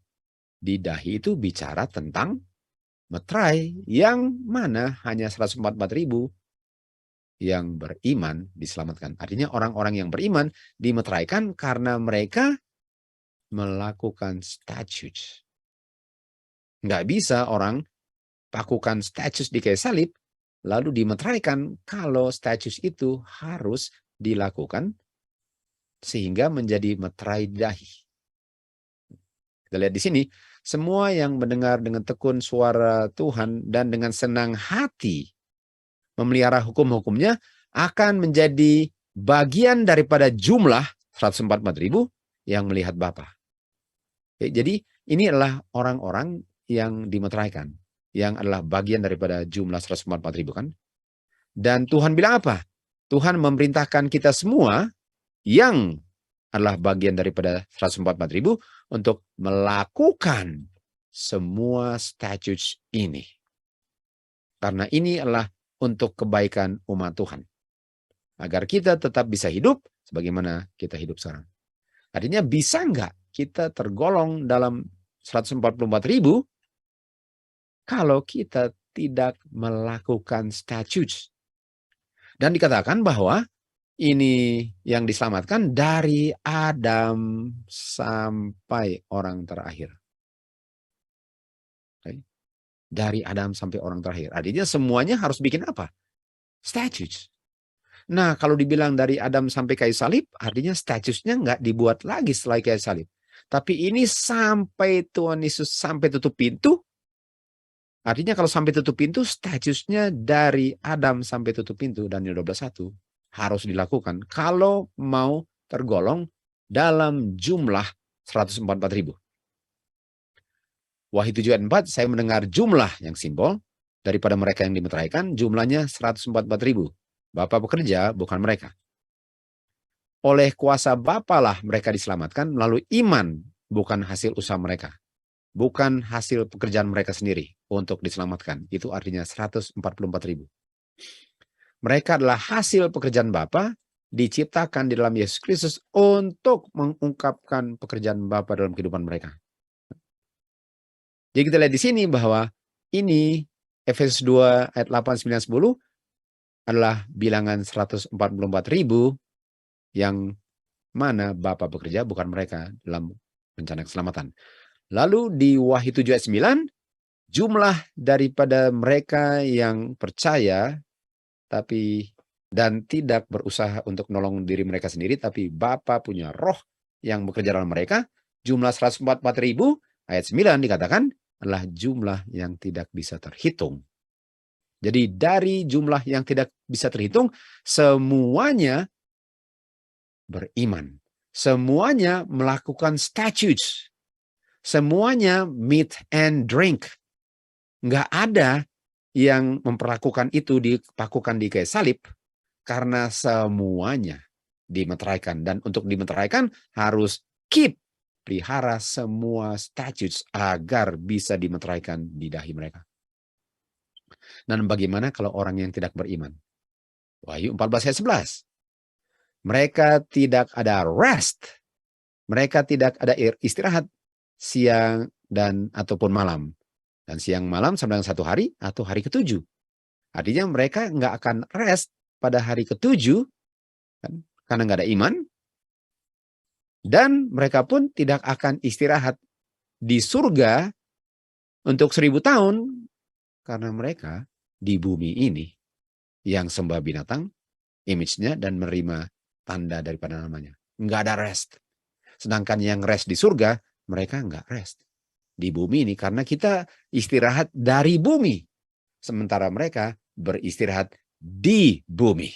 Di dahi itu bicara tentang meterai yang mana hanya 144.000 yang beriman diselamatkan. Artinya orang-orang yang beriman dimeteraikan karena mereka melakukan statutes. Nggak bisa orang pakukan statutes di kayu salib lalu dimeteraikan kalau statutes itu harus dilakukan sehingga menjadi meterai dahi. Kita lihat di sini, semua yang mendengar dengan tekun suara Tuhan dan dengan senang hati memelihara hukum-hukumnya akan menjadi bagian daripada jumlah 144.000 yang melihat Bapa. Jadi ini adalah orang-orang yang dimeteraikan, yang adalah bagian daripada jumlah 144.000 kan. Dan Tuhan bilang apa? Tuhan memerintahkan kita semua yang adalah bagian daripada 144.000 untuk melakukan semua statutes ini. Karena ini adalah untuk kebaikan umat Tuhan. Agar kita tetap bisa hidup sebagaimana kita hidup sekarang. Artinya bisa nggak kita tergolong dalam 144.000 kalau kita tidak melakukan statutes? Dan dikatakan bahwa ini yang diselamatkan dari Adam sampai orang terakhir. Okay. Dari Adam sampai orang terakhir. Artinya semuanya harus bikin apa? Statutes. Nah, kalau dibilang dari Adam sampai kayu salib, artinya statusnya nggak dibuat lagi setelah kayu salib. Tapi ini sampai Tuhan Yesus sampai tutup pintu. Artinya kalau sampai tutup pintu, statusnya dari Adam sampai tutup pintu, Daniel 12:1. Harus dilakukan kalau mau tergolong dalam jumlah 144.000. Wahyu 7:4, saya mendengar jumlah yang simbol daripada mereka yang dimeteraikan, jumlahnya 144.000. Bapa bekerja, bukan mereka. Oleh kuasa Bapa lah mereka diselamatkan melalui iman, bukan hasil usaha mereka. Bukan hasil pekerjaan mereka sendiri untuk diselamatkan. Itu artinya 144.000. Mereka adalah hasil pekerjaan Bapa, diciptakan di dalam Yesus Kristus untuk mengungkapkan pekerjaan Bapa dalam kehidupan mereka. Jadi kita lihat di sini bahwa ini Efesus 2 ayat 8, 9, 10 adalah bilangan 144.000 yang mana Bapa bekerja, bukan mereka dalam rencana keselamatan. Lalu di Wahyu 7 ayat 9, jumlah daripada mereka yang percaya dan tidak berusaha untuk menolong diri mereka sendiri, tapi Bapa punya roh yang bekerja dalam mereka, jumlah 144.000 ayat 9 dikatakan adalah jumlah yang tidak bisa terhitung. Jadi dari jumlah yang tidak bisa terhitung, semuanya beriman. Semuanya melakukan statutes. Semuanya meat and drink. Nggak ada yang memperlakukan itu dipakukan di kayu salib karena semuanya dimeteraikan. Dan untuk dimeteraikan harus pelihara semua statutes agar bisa dimeteraikan di dahi mereka. Dan bagaimana kalau orang yang tidak beriman? Wahyu 14 ayat 11. Mereka tidak ada rest. Mereka tidak ada istirahat siang dan ataupun malam. Dan siang malam sama dengan 1 hari atau hari ke-7. Artinya mereka nggak akan rest pada hari ke-7 kan? Karena nggak ada iman. Dan mereka pun tidak akan istirahat di surga untuk 1000 tahun. Karena mereka di bumi ini yang sembah binatang, image-nya dan menerima tanda daripada namanya. Nggak ada rest. Sedangkan yang rest di surga, mereka nggak rest di bumi ini karena kita istirahat dari bumi. Sementara mereka beristirahat di bumi.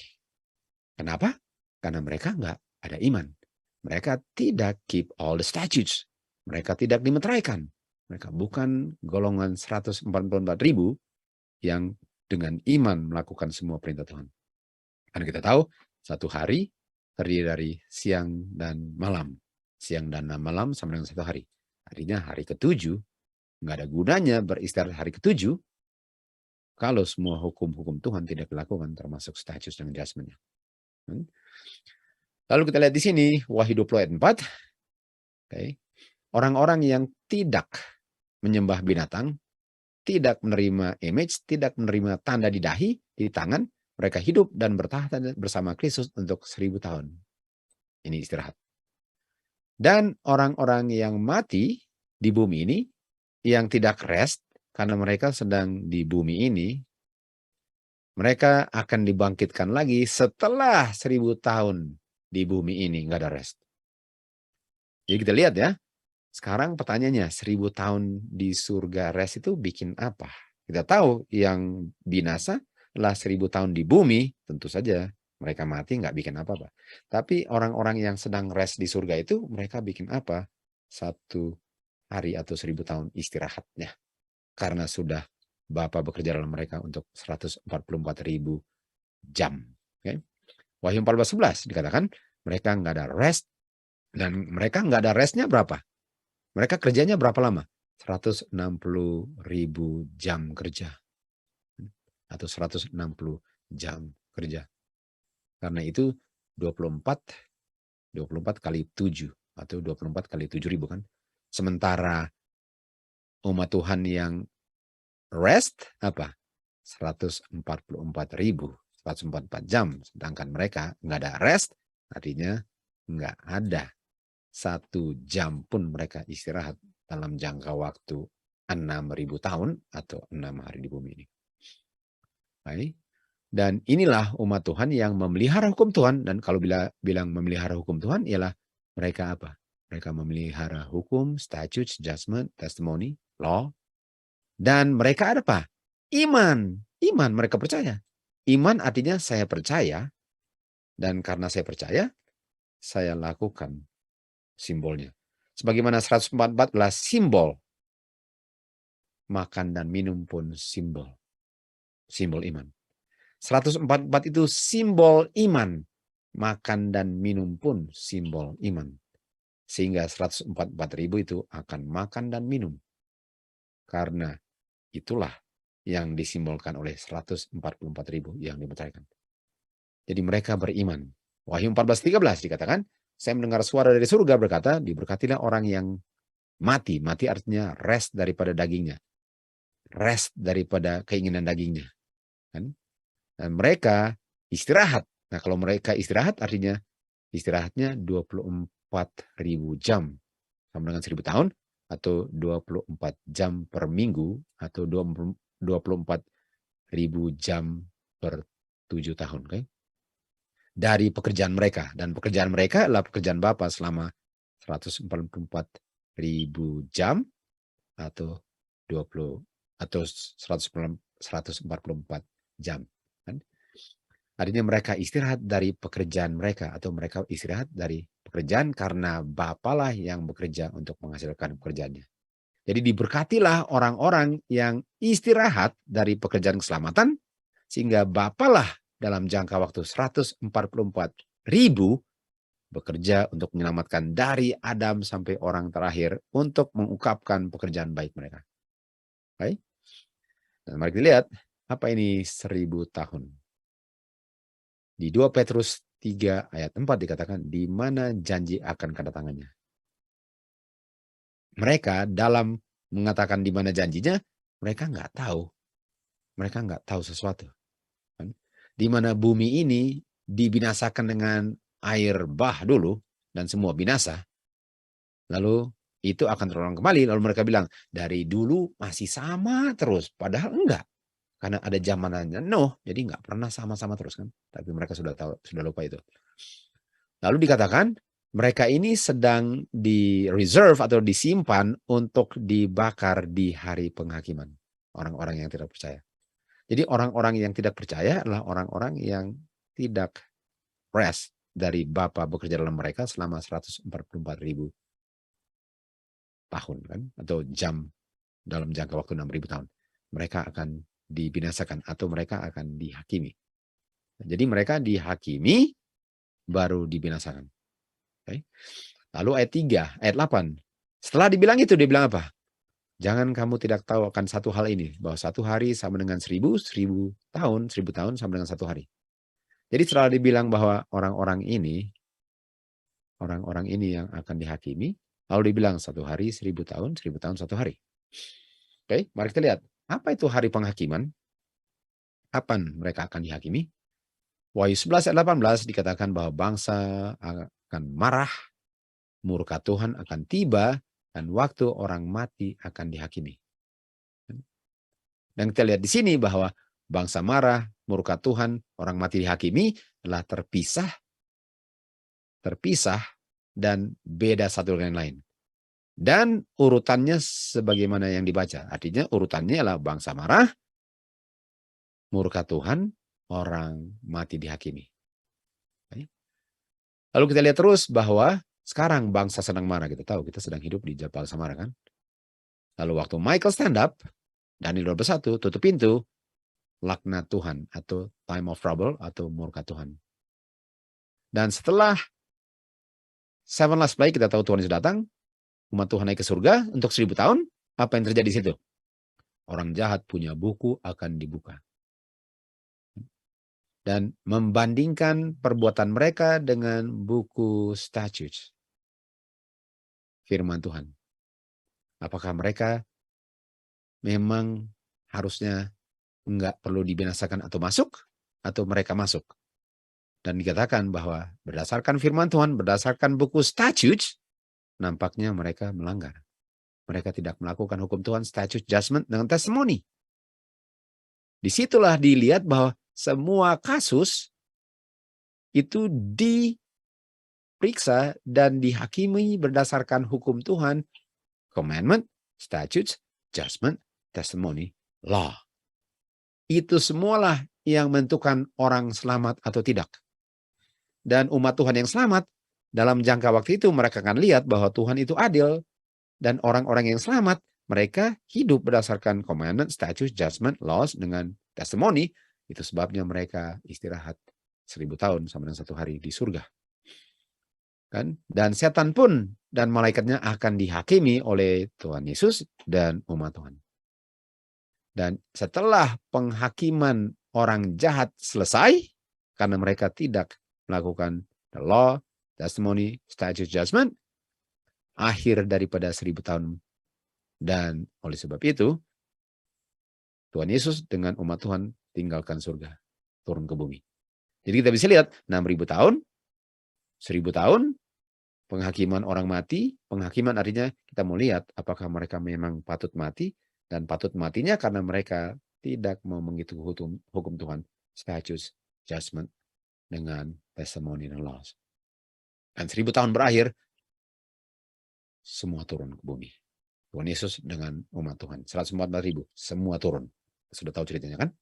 Kenapa? Karena mereka nggak ada iman. Mereka tidak keep all the statutes. Mereka tidak dimeteraikan. Mereka bukan golongan 144.000 yang dengan iman melakukan semua perintah Tuhan. Karena kita tahu, satu hari terdiri dari siang dan malam. Siang dan malam sama dengan 1 hari. Artinya hari ke-7, nggak ada gunanya beristirahat hari ke-7 kalau semua hukum-hukum Tuhan tidak dilakukan, termasuk status dan adjustment-nya. Lalu kita lihat di sini, Wahyu 20 ayat 4. Okay. Orang-orang yang tidak menyembah binatang, tidak menerima image, tidak menerima tanda di dahi, di tangan, mereka hidup dan bertahan bersama Kristus untuk 1000 tahun. Ini istirahat. Dan orang-orang yang mati di bumi ini, yang tidak rest, karena mereka sedang di bumi ini, mereka akan dibangkitkan lagi setelah 1000 tahun di bumi ini, nggak ada rest. Jadi kita lihat ya, sekarang pertanyaannya, 1000 tahun di surga rest itu bikin apa? Kita tahu yang binasa adalah 1000 tahun di bumi, tentu saja mereka mati nggak bikin apa-apa. Tapi orang-orang yang sedang rest di surga itu, mereka bikin apa? 1 hari atau 1000 tahun istirahatnya. Karena sudah Bapa bekerja dalam mereka untuk 144.000 jam. Okay? Wahyu 14:11 dikatakan, mereka nggak ada rest Dan mereka nggak ada restnya berapa? Mereka kerjanya berapa lama? 160.000 jam kerja. Atau 160 jam kerja. Karena itu 24 kali 7 atau 24 kali 7.000 kan. Sementara umat Tuhan yang rest apa? 144 jam. Sedangkan mereka nggak ada rest, artinya nggak ada 1 jam pun mereka istirahat dalam jangka waktu 6.000 tahun atau 6 hari di bumi ini. Baik. Dan inilah umat Tuhan yang memelihara hukum Tuhan. Dan kalau bilang memelihara hukum Tuhan, ialah mereka apa? Mereka memelihara hukum, statutes, judgment, testimony, law. Dan mereka ada apa? Iman. Iman, mereka percaya. Iman artinya saya percaya. Dan karena saya percaya, saya lakukan simbolnya. Sebagaimana 114 simbol. Makan dan minum pun simbol. Simbol iman. 144 itu simbol iman. Makan dan minum pun simbol iman. Sehingga 144.000 itu akan makan dan minum. Karena itulah yang disimbolkan oleh 144.000 yang dipercayakan. Jadi mereka beriman. Wahyu 14:13 dikatakan, saya mendengar suara dari surga berkata, diberkatilah orang yang mati. Mati artinya rest daripada dagingnya. Rest daripada keinginan dagingnya. Kan? Dan mereka istirahat. Nah, kalau mereka istirahat artinya istirahatnya 24.000 jam sama dengan 1.000 tahun atau 24 jam per minggu atau 24.000 jam per 7 tahun. Okay? Dari pekerjaan mereka. Dan pekerjaan mereka adalah pekerjaan Bapa selama 144.000 jam atau 20 atau 144 jam. Artinya mereka istirahat dari pekerjaan mereka atau mereka istirahat dari pekerjaan karena Bapalah yang bekerja untuk menghasilkan pekerjaannya. Jadi diberkatilah orang-orang yang istirahat dari pekerjaan keselamatan sehingga Bapalah dalam jangka waktu 144.000 bekerja untuk menyelamatkan dari Adam sampai orang terakhir untuk mengungkapkan pekerjaan baik mereka. Baik. Dan mari kita lihat apa ini 1.000 tahun. Di 2 Petrus 3 ayat 4 dikatakan, di mana janji akan kedatangannya. Mereka dalam mengatakan di mana janjinya, mereka nggak tahu. Mereka nggak tahu sesuatu. Di mana bumi ini dibinasakan dengan air bah dulu, dan semua binasa. Lalu itu akan terulang kembali. Lalu mereka bilang, dari dulu masih sama terus. Padahal enggak. Karena ada zamanannya Nuh, jadi nggak pernah sama-sama terus kan. Tapi mereka sudah tahu, sudah lupa itu. Lalu dikatakan mereka ini sedang di reserve atau disimpan untuk dibakar di hari penghakiman. Orang-orang yang tidak percaya. Jadi orang-orang yang tidak percaya adalah orang-orang yang tidak rest dari Bapa bekerja dalam mereka selama 144.000 tahun kan, atau jam dalam jangka waktu 6.000 tahun. Mereka akan dibinasakan atau mereka akan dihakimi. Jadi mereka dihakimi baru dibinasakan. Okay. Lalu ayat 3, ayat 8. Setelah dibilang itu, dia bilang apa? Jangan kamu tidak tahu akan satu hal ini, bahwa 1 hari sama dengan 1.000 tahun, 1.000 tahun sama dengan 1 hari. Jadi setelah dibilang bahwa orang-orang ini yang akan dihakimi, lalu dibilang 1 hari 1.000 tahun, 1.000 tahun 1 hari. Oke, mari kita lihat. Apa itu hari penghakiman? Kapan mereka akan dihakimi? Wahyu 11 ayat 18 dikatakan bahwa bangsa akan marah, murka Tuhan akan tiba, dan waktu orang mati akan dihakimi. Dan kita lihat di sini bahwa bangsa marah, murka Tuhan, orang mati dihakimi adalah terpisah dan beda satu dengan lain. Dan urutannya sebagaimana yang dibaca. Artinya urutannya adalah bangsa marah, murka Tuhan, orang mati dihakimi. Lalu kita lihat terus bahwa sekarang bangsa sedang marah. Kita tahu kita sedang hidup di bangsa marah kan. Lalu waktu Michael stand up, Daniel 12:1 tutup pintu, laknat Tuhan atau time of trouble atau murka Tuhan. Dan setelah 7 last plague, kita tahu Tuhan Yesus datang, umat Tuhan naik ke surga untuk 1000 tahun. Apa yang terjadi di situ? Orang jahat punya buku akan dibuka. Dan membandingkan perbuatan mereka dengan buku statutes. Firman Tuhan. Apakah mereka memang harusnya enggak perlu dibinasakan atau masuk? Atau mereka masuk? Dan dikatakan bahwa berdasarkan firman Tuhan, berdasarkan buku statutes, nampaknya mereka melanggar. Mereka tidak melakukan hukum Tuhan, statute, judgment, dengan testimoni. Disitulah dilihat bahwa semua kasus itu diperiksa dan dihakimi berdasarkan hukum Tuhan, commandment, statutes, judgment, testimony, law. Itu semualah yang menentukan orang selamat atau tidak. Dan umat Tuhan yang selamat, dalam jangka waktu itu mereka akan lihat bahwa Tuhan itu adil. Dan orang-orang yang selamat, mereka hidup berdasarkan commandment, statutes, judgment, laws dengan testimoni. Itu sebabnya mereka istirahat 1000 tahun sama dengan 1 hari di surga. Kan? Dan setan pun dan malaikatnya akan dihakimi oleh Tuhan Yesus dan umat Tuhan. Dan setelah penghakiman orang jahat selesai, karena mereka tidak melakukan the law, testimony, statute, judgment, akhir daripada 1000 tahun. Dan oleh sebab itu, Tuhan Yesus dengan umat Tuhan tinggalkan surga, turun ke bumi. Jadi kita bisa lihat 6000 tahun, 1000 tahun, penghakiman orang mati. Penghakiman artinya kita mau lihat apakah mereka memang patut mati, dan patut matinya karena mereka tidak mau mengikuti hukum Tuhan, statutes, judgment, dengan testimony dan laws. Dan 1000 tahun berakhir, semua turun ke bumi. Tuhan Yesus dengan umat Tuhan. 144.000, semua turun. Sudah tahu ceritanya kan?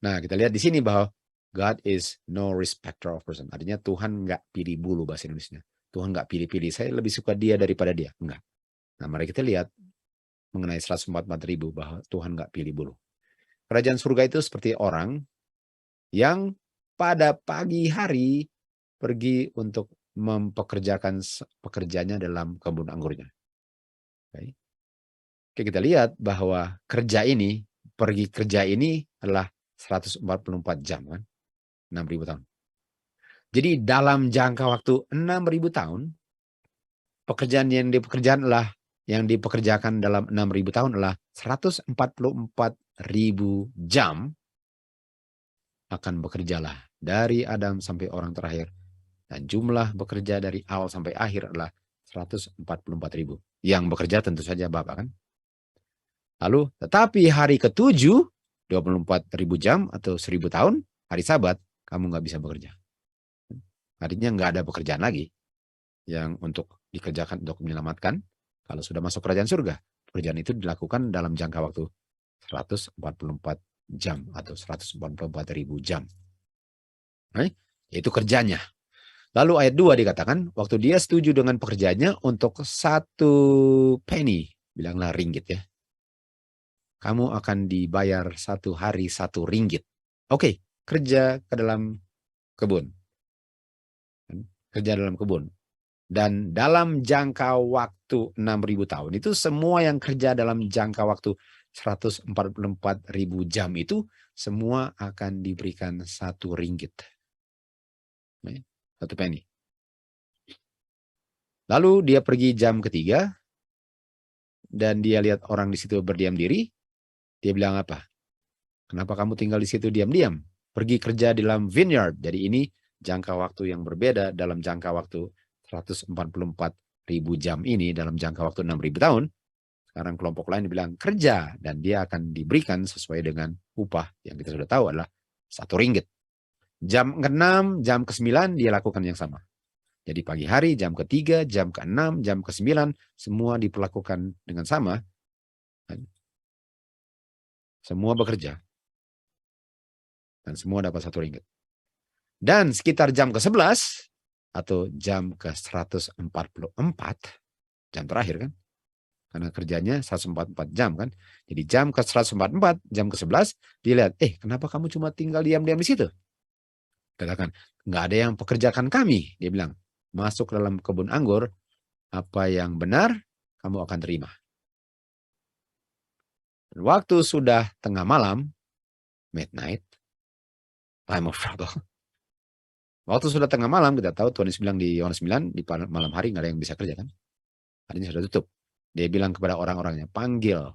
Nah, kita lihat di sini bahwa God is no respecter of person. Artinya Tuhan nggak pilih bulu bahasa Indonesia. Tuhan nggak pilih-pilih. Saya lebih suka dia daripada dia. Enggak. Nah, mari kita lihat mengenai 144.000 bahwa Tuhan nggak pilih bulu. Kerajaan surga itu seperti orang yang pada pagi hari pergi untuk mempekerjakan pekerjaannya dalam kebun anggurnya. Oke, kita lihat bahwa pergi kerja ini adalah 144 jam kan? 6.000 tahun. Jadi dalam jangka waktu 6.000 tahun, pekerjaan yang dipekerjakan dalam 6.000 tahun adalah 144.000 jam akan bekerjalah dari Adam sampai orang terakhir. Dan jumlah bekerja dari awal sampai akhir adalah 144.000. Yang bekerja tentu saja Bapak kan? Lalu, tetapi hari ke-7, 24.000 jam atau 1.000 tahun, hari Sabat, kamu nggak bisa bekerja. Artinya nggak ada pekerjaan lagi yang untuk dikerjakan untuk menyelamatkan. Kalau sudah masuk kerajaan surga, pekerjaan itu dilakukan dalam jangka waktu 144 jam atau 144.000 jam. Nah, itu kerjanya. Lalu ayat 2 dikatakan, waktu dia setuju dengan pekerjaannya untuk 1 penny, bilanglah ringgit ya. Kamu akan dibayar 1 hari 1 ringgit. Oke, kerja ke dalam kebun. Kerja dalam kebun. Dan dalam jangka waktu 6.000 tahun itu semua yang kerja dalam jangka waktu 144.000 jam itu semua akan diberikan 1 ringgit. 1 penny. Lalu dia pergi jam ketiga dan dia lihat orang di situ berdiam diri. Dia bilang apa? Kenapa kamu tinggal di situ diam-diam? Pergi kerja di dalam vineyard. Jadi ini jangka waktu yang berbeda dalam jangka waktu 144.000 jam ini dalam jangka waktu 6.000 tahun. Sekarang kelompok lain bilang kerja dan dia akan diberikan sesuai dengan upah yang kita sudah tahu adalah 1 ringgit. Jam ke-6, jam ke-9 dia lakukan yang sama. Jadi pagi hari, jam ke-3, jam ke-6, jam ke-9 semua diperlakukan dengan sama. Semua bekerja. Dan semua dapat 1 ringgit. Dan sekitar jam ke-11 atau jam ke-144, jam terakhir kan? Karena kerjanya 144 jam kan? Jadi jam ke-144, jam ke-11, dilihat, kenapa kamu cuma tinggal diam-diam di situ? Katakan, nggak ada yang pekerjakan kami, dia bilang. masuk dalam kebun anggur, apa yang benar kamu akan terima. Waktu sudah tengah malam, midnight, time of trouble. Waktu sudah tengah malam, kita tahu Tuhan Yesus bilang di Yohanes 9, di malam hari nggak ada yang bisa kerja kan. Harinya sudah tutup. Dia bilang kepada orang-orangnya, panggil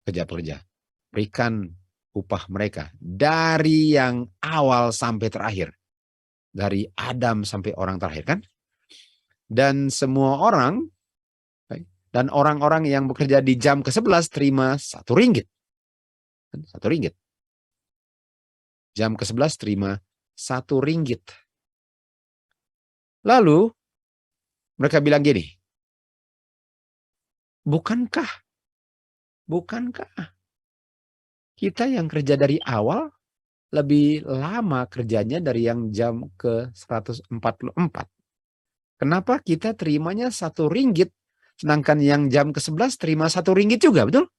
pekerja-pekerja, berikan upah mereka dari yang awal sampai terakhir. Dari Adam sampai orang terakhir kan. Dan semua orang, dan orang-orang yang bekerja di jam ke-11 terima RM1. RM1. Jam ke-11 terima RM1. Lalu mereka bilang gini, bukankah kita yang kerja dari awal lebih lama kerjanya dari yang jam ke-144? Kenapa kita terimanya RM1, sedangkan yang jam ke-11 terima RM1 juga, betul?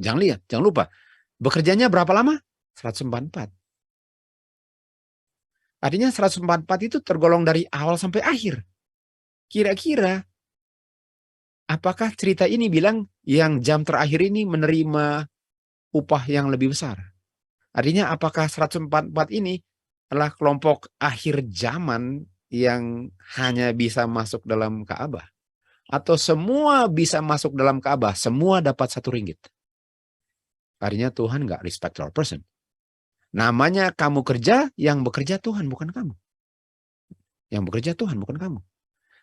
Jangan lupa. Bekerjanya berapa lama? 144. Artinya 144 itu tergolong dari awal sampai akhir. Kira-kira apakah cerita ini bilang yang jam terakhir ini menerima upah yang lebih besar? Artinya apakah 144 ini adalah kelompok akhir zaman yang hanya bisa masuk dalam Ka'bah? Atau semua bisa masuk dalam Ka'bah, semua dapat RM1? Artinya Tuhan nggak respect our person. Namanya kamu kerja, yang bekerja Tuhan, bukan kamu. Yang bekerja Tuhan, bukan kamu.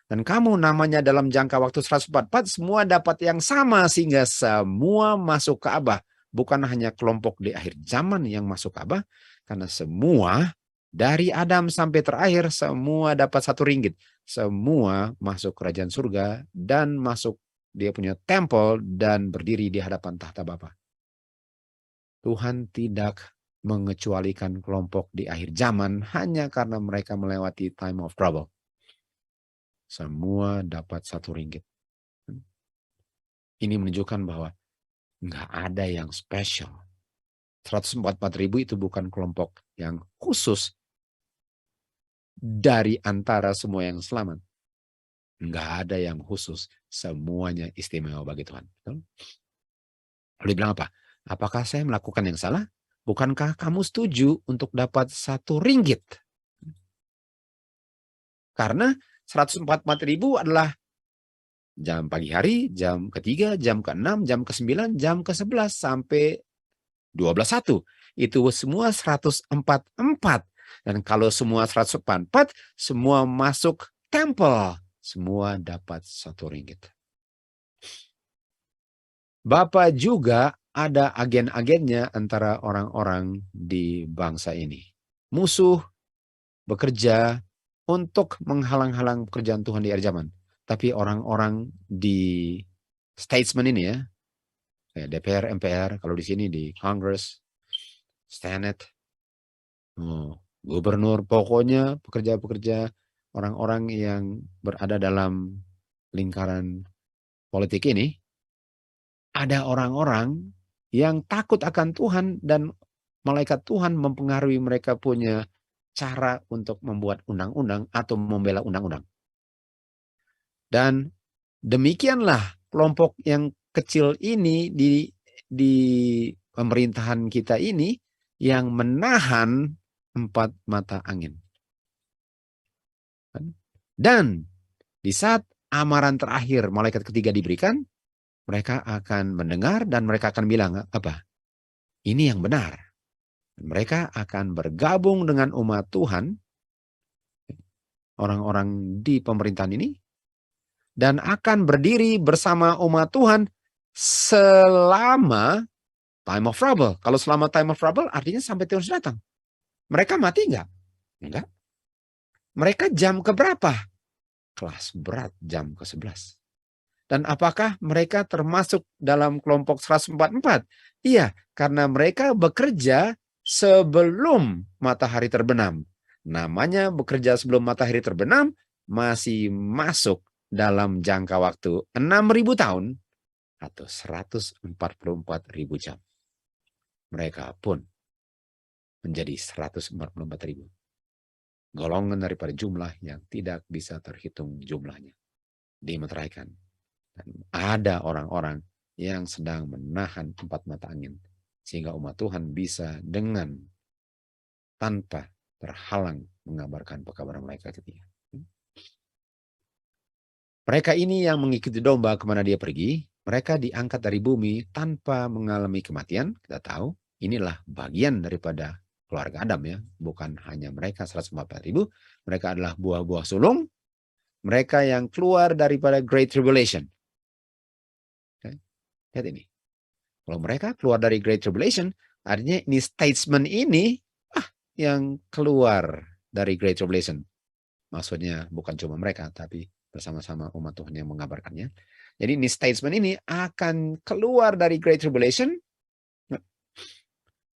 Dan kamu namanya dalam jangka waktu 144, semua dapat yang sama sehingga semua masuk Ka'bah. Bukan hanya kelompok di akhir zaman yang masuk Ka'bah, karena semua dari Adam sampai terakhir semua dapat RM1. Semua masuk kerajaan surga dan masuk dia punya tempel dan berdiri di hadapan tahta Bapa. Tuhan tidak mengecualikan kelompok di akhir zaman hanya karena mereka melewati time of trouble. Semua dapat RM1. Ini menunjukkan bahwa nggak ada yang spesial. 144.000 itu bukan kelompok yang khusus dari antara semua yang selamat. Nggak ada yang khusus. Semuanya istimewa bagi Tuhan. Lalu dia bilang apa? Apakah saya melakukan yang salah? Bukankah kamu setuju untuk dapat RM1? Karena 144.000 adalah jam pagi hari, jam ke-3, jam ke-6, jam ke-9, jam ke-11 sampai 12.1. Itu semua 144. Dan kalau semua 144, semua masuk tempel. Semua dapat RM1. Bapak juga ada agen-agennya antara orang-orang di bangsa ini. Musuh bekerja untuk menghalang-halang pekerjaan Tuhan di akhir zaman. Tapi orang-orang di statesman ini ya, DPR, MPR, kalau di sini di Congress, Senate, gubernur, pokoknya pekerja-pekerja, orang-orang yang berada dalam lingkaran politik ini, ada orang-orang yang takut akan Tuhan dan malaikat Tuhan mempengaruhi mereka punya cara untuk membuat undang-undang atau membela undang-undang. Dan demikianlah kelompok yang kecil ini di pemerintahan kita ini yang menahan 4 mata angin. Dan di saat amaran terakhir malaikat ketiga diberikan, mereka akan mendengar dan mereka akan bilang apa? Ini yang benar. Mereka akan bergabung dengan umat Tuhan, orang-orang di pemerintahan ini, dan akan berdiri bersama umat Tuhan selama time of trouble. Kalau selama time of trouble artinya sampai Tuhan datang. Mereka mati enggak? Enggak. Mereka jam keberapa? Kelas berat jam ke-11. Dan apakah mereka termasuk dalam kelompok 144? Iya, karena mereka bekerja sebelum matahari terbenam. Namanya bekerja sebelum matahari terbenam masih masuk dalam jangka waktu 6.000 tahun atau 144.000 jam. Mereka pun menjadi 144.000. golongan daripada jumlah yang tidak bisa terhitung jumlahnya. Dimeteraikan. Dan ada orang-orang yang sedang menahan 4 mata angin. Sehingga umat Tuhan bisa dengan tanpa terhalang mengabarkan pekabaran mereka ketika. Mereka ini yang mengikuti domba kemana dia pergi, mereka diangkat dari bumi tanpa mengalami kematian. Kita tahu inilah bagian daripada keluarga Adam ya. Bukan hanya mereka 144.000, mereka adalah buah-buah sulung. Mereka yang keluar daripada Great Tribulation. Okay. Lihat ini. Kalau mereka keluar dari Great Tribulation, artinya ini statesman ini yang keluar dari Great Tribulation. Maksudnya bukan cuma mereka, tapi bersama-sama umat Tuhan yang mengabarkannya. Jadi ini statesman ini akan keluar dari Great Tribulation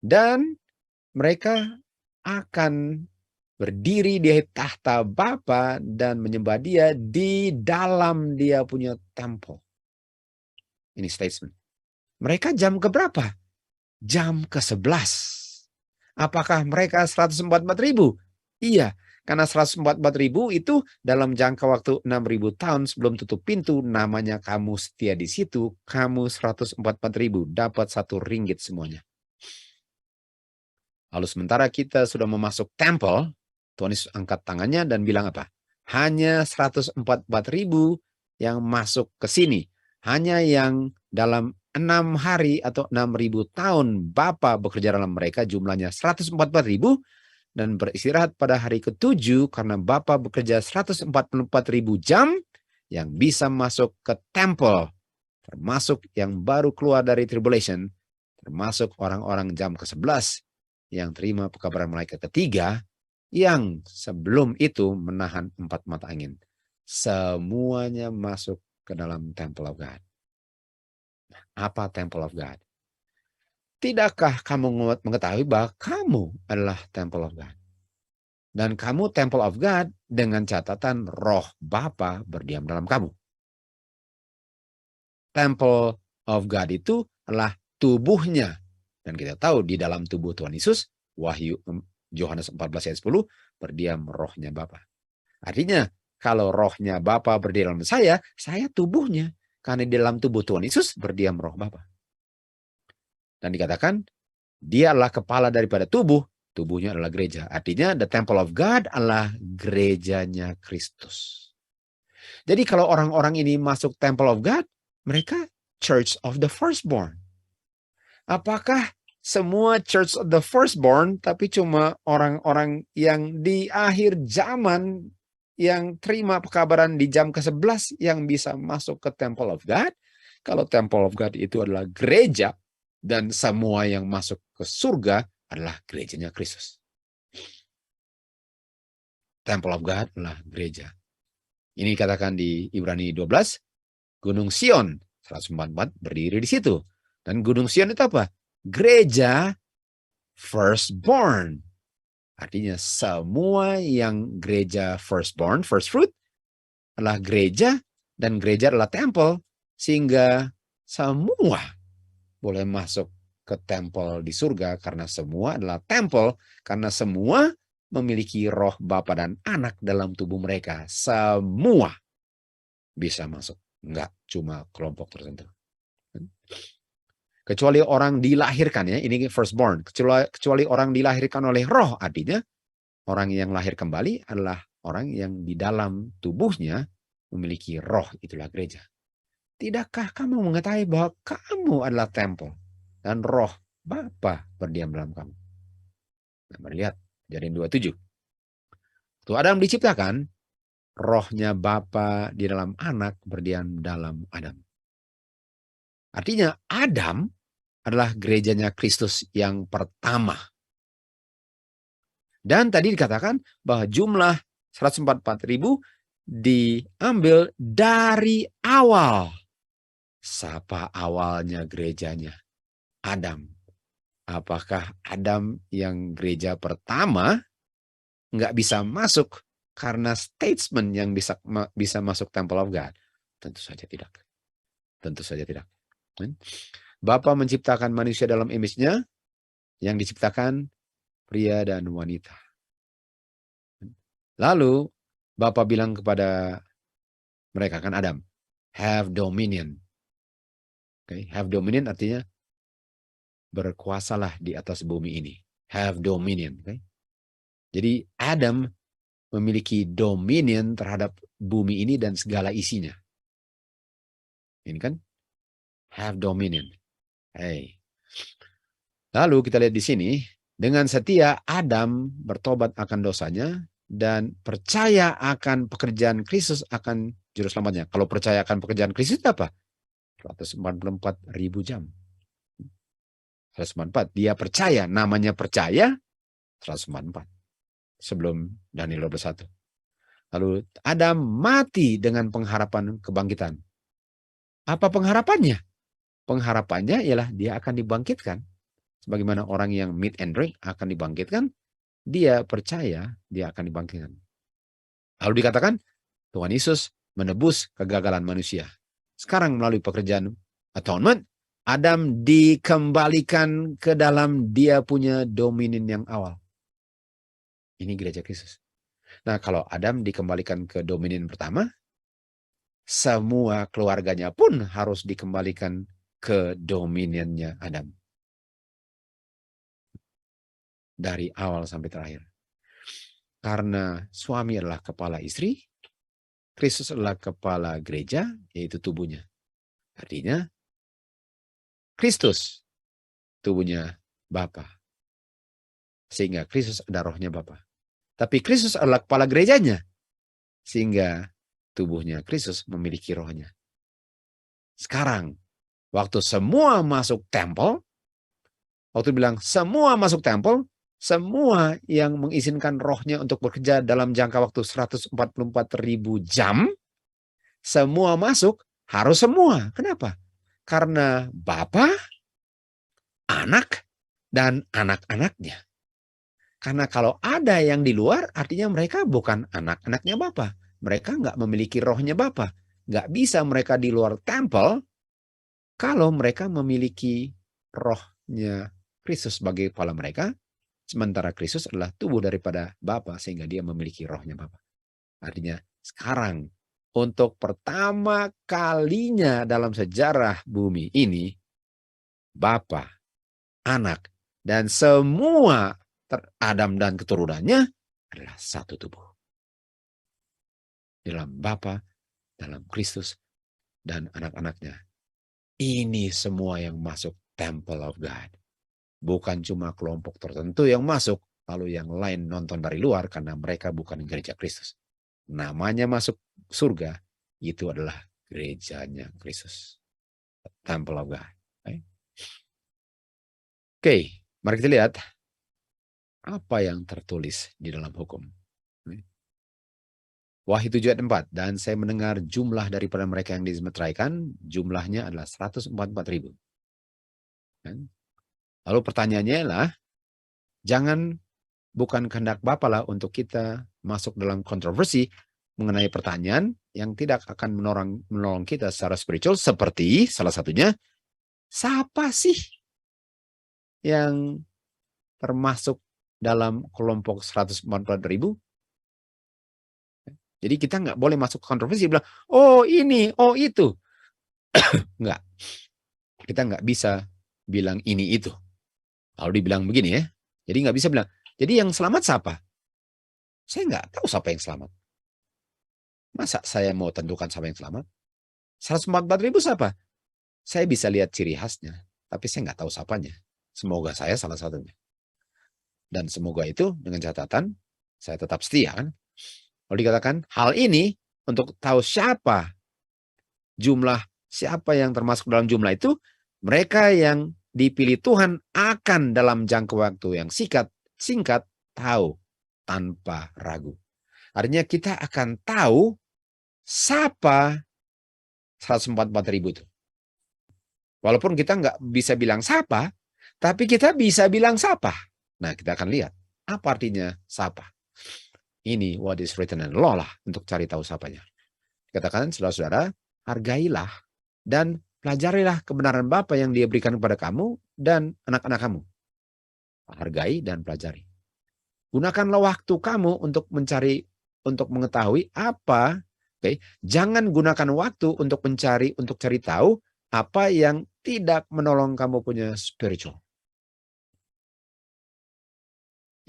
dan mereka akan berdiri di tahta Bapa dan menyembah dia di dalam dia punya temple. Ini statesman. Mereka jam keberapa? Jam ke-11. Apakah mereka 144.000? Iya. Karena 144.000 itu dalam jangka waktu 6.000 tahun sebelum tutup pintu, namanya kamu setia di situ, kamu 144.000, dapat 1 ringgit semuanya. Lalu sementara kita sudah memasuk temple, Tuhan Yesus angkat tangannya dan bilang apa? Hanya 144.000 yang masuk ke sini. Hanya yang dalam 6 hari atau 6.000 tahun Bapa bekerja dalam mereka, jumlahnya 144.000, dan beristirahat pada hari ke-7 karena Bapa bekerja 144.000 jam yang bisa masuk ke temple, termasuk yang baru keluar dari tribulation, termasuk orang-orang jam ke-11 yang terima pekabaran malaikat ketiga, yang sebelum itu menahan 4 mata angin. Semuanya masuk ke dalam temple of God. Apa temple of God? Tidakkah kamu mengetahui bahwa kamu adalah temple of God? Dan kamu temple of God dengan catatan roh Bapa berdiam dalam kamu. Temple of God itu adalah tubuhnya. Dan kita tahu di dalam tubuh Tuhan Yesus, Wahyu Yohanes 14 ayat 10, berdiam rohnya Bapa. Artinya, kalau rohnya Bapa berdiam dalam saya tubuhnya. Karena di dalam tubuh Tuhan Yesus berdiam roh Bapa. Dan dikatakan, dia adalah kepala daripada tubuh, tubuhnya adalah gereja. Artinya the temple of God adalah gerejanya Kristus. Jadi kalau orang-orang ini masuk temple of God, mereka church of the firstborn. Apakah semua church of the firstborn, tapi cuma orang-orang yang di akhir zaman yang terima pekabaran di jam ke-11 yang bisa masuk ke temple of God? Kalau temple of God itu adalah gereja, dan semua yang masuk ke surga adalah gerejanya Kristus. Temple of God adalah gereja. Ini dikatakan di Ibrani 12, Gunung Sion 144 berdiri di situ. Dan Gunung Sion itu apa? Gereja firstborn. Artinya semua yang gereja firstborn, first fruit, adalah gereja, dan gereja adalah temple, sehingga semua boleh masuk ke temple di surga karena semua adalah temple, karena semua memiliki roh Bapa dan Anak dalam tubuh mereka. Semua bisa masuk, enggak cuma kelompok tertentu. Kecuali orang dilahirkan ya, ini firstborn, kecuali orang dilahirkan oleh roh, artinya orang yang lahir kembali adalah orang yang di dalam tubuhnya memiliki roh, itulah gereja. Tidakkah kamu mengetahui bahwa kamu adalah temple dan roh Bapa berdiam dalam kamu? Nah, mari lihat Kejadian 27. Waktu Adam diciptakan, rohnya Bapa di dalam Anak berdiam dalam Adam. Artinya Adam adalah gerejanya Kristus yang pertama. Dan tadi dikatakan bahwa jumlah 144.000 diambil dari awal. Siapa awalnya gerejanya? Adam. Apakah Adam yang gereja pertama nggak bisa masuk karena statesman yang bisa masuk temple of God? Tentu saja tidak. Tentu saja tidak. Bapa menciptakan manusia dalam image-nya, yang diciptakan pria dan wanita. Lalu Bapa bilang kepada mereka, kan Adam, have dominion. Okay? Have dominion artinya berkuasalah di atas bumi ini. Have dominion. Okay? Jadi Adam memiliki dominion terhadap bumi ini dan segala isinya. Ini kan have dominion. Hey. Lalu kita lihat di sini, dengan setia Adam bertobat akan dosanya dan percaya akan pekerjaan Kristus akan juru selamatnya. Kalau percaya akan pekerjaan Kristus apa? 144.000 jam. 144. Dia percaya, namanya percaya 144. Sebelum Daniel 21. Lalu Adam mati dengan pengharapan kebangkitan. Apa pengharapannya? Pengharapannya ialah dia akan dibangkitkan. Sebagaimana orang yang meat and drink akan dibangkitkan, dia percaya dia akan dibangkitkan. Lalu dikatakan, Tuhan Yesus menebus kegagalan manusia. Sekarang melalui pekerjaan atonement, Adam dikembalikan ke dalam dia punya dominion yang awal. Ini gereja Kristus. Nah, kalau Adam dikembalikan ke dominion pertama, semua keluarganya pun harus dikembalikan ke dominionnya Adam. Dari awal sampai terakhir. Karena suami adalah kepala istri, Kristus adalah kepala gereja, yaitu tubuhnya. Artinya, Kristus tubuhnya Bapa. Sehingga Kristus ada rohnya Bapa. Tapi Kristus adalah kepala gerejanya. Sehingga tubuhnya Kristus memiliki rohnya. Sekarang, waktu semua masuk tempel, waktu bilang semua masuk tempel, semua yang mengizinkan rohnya untuk bekerja dalam jangka waktu 144.000 jam, semua masuk, harus semua. Kenapa? Karena Bapa, Anak, dan anak-anaknya. Karena kalau ada yang di luar, artinya mereka bukan anak-anaknya Bapa. Mereka nggak memiliki rohnya Bapa. Nggak bisa mereka di luar tempel kalau mereka memiliki rohnya Kristus sebagai kepala mereka. Sementara Kristus adalah tubuh daripada Bapa sehingga dia memiliki rohnya Bapa. Artinya sekarang untuk pertama kalinya dalam sejarah bumi ini, Bapa, Anak, dan semua Adam dan keturunannya adalah satu tubuh. Dalam Bapa, dalam Kristus, dan anak-anaknya. Ini semua yang masuk Temple of God. Bukan cuma kelompok tertentu yang masuk, lalu yang lain nonton dari luar karena mereka bukan gereja Kristus. Namanya masuk surga, itu adalah gerejanya Kristus. Temple of God. Oke, mari kita lihat apa yang tertulis di dalam hukum. Wahyu 7 ayat 4. Dan saya mendengar jumlah daripada mereka yang disemeteraikan, jumlahnya adalah 144.000. Lalu pertanyaannya adalah, jangan bukan kehendak Bapa lah untuk kita masuk dalam kontroversi mengenai pertanyaan yang tidak akan menolong kita secara spiritual, seperti salah satunya, siapa sih yang termasuk dalam kelompok 144.000? Jadi kita nggak boleh masuk kontroversi, bilang, oh ini, oh itu. Nggak. Kita nggak bisa bilang ini itu. Lalu dibilang begini ya. Jadi nggak bisa bilang, jadi yang selamat siapa? Saya nggak tahu siapa yang selamat. Masa saya mau tentukan siapa yang selamat? 144.000 siapa? Saya bisa lihat ciri khasnya, tapi saya nggak tahu siapanya. Semoga saya salah satunya. Dan semoga itu dengan catatan, saya tetap setia kan. Lalu dikatakan, hal ini untuk tahu siapa yang termasuk dalam jumlah itu, mereka yang dipilih Tuhan akan dalam jangka waktu yang singkat tahu tanpa ragu. Artinya kita akan tahu siapa 144.000 itu. Walaupun kita nggak bisa bilang siapa, tapi kita bisa bilang siapa. Nah, kita akan lihat apa artinya siapa. Ini what is written in law lah untuk cari tahu siapanya. Katakan saudara-saudara, hargailah dan pelajarilah kebenaran Bapa yang Dia berikan kepada kamu dan anak-anak kamu. Hargai dan pelajari. Gunakanlah waktu kamu untuk mencari untuk mengetahui apa. Oke, jangan gunakan waktu untuk cari tahu apa yang tidak menolong kamu punya spiritual.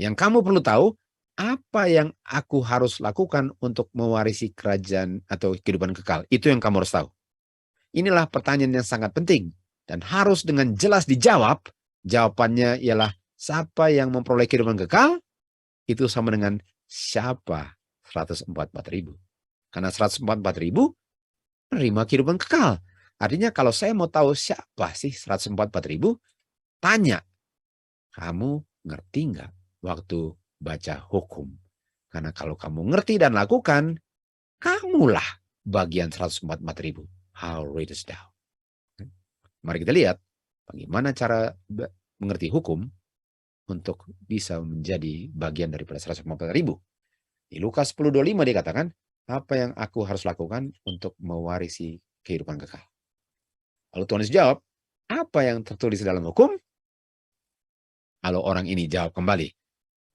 Yang kamu perlu tahu, apa yang aku harus lakukan untuk mewarisi kerajaan atau kehidupan kekal. Itu yang kamu harus tahu. Inilah pertanyaan yang sangat penting. Dan harus dengan jelas dijawab. Jawabannya ialah, siapa yang memperoleh kehidupan kekal? Itu sama dengan siapa 144.000. Karena 144.000 menerima kehidupan kekal. Artinya kalau saya mau tahu siapa sih 144.000, tanya, kamu ngerti nggak waktu baca hukum? Karena kalau kamu ngerti dan lakukan, kamulah bagian 144.000. How readest thou? Mari kita lihat bagaimana cara mengerti hukum untuk bisa menjadi bagian daripada 144.000. Di Lukas 10:25 dikatakan, apa yang aku harus lakukan untuk mewarisi kehidupan kekal? Lalu Tuhan Yesus jawab, apa yang tertulis dalam hukum? Lalu orang ini jawab kembali,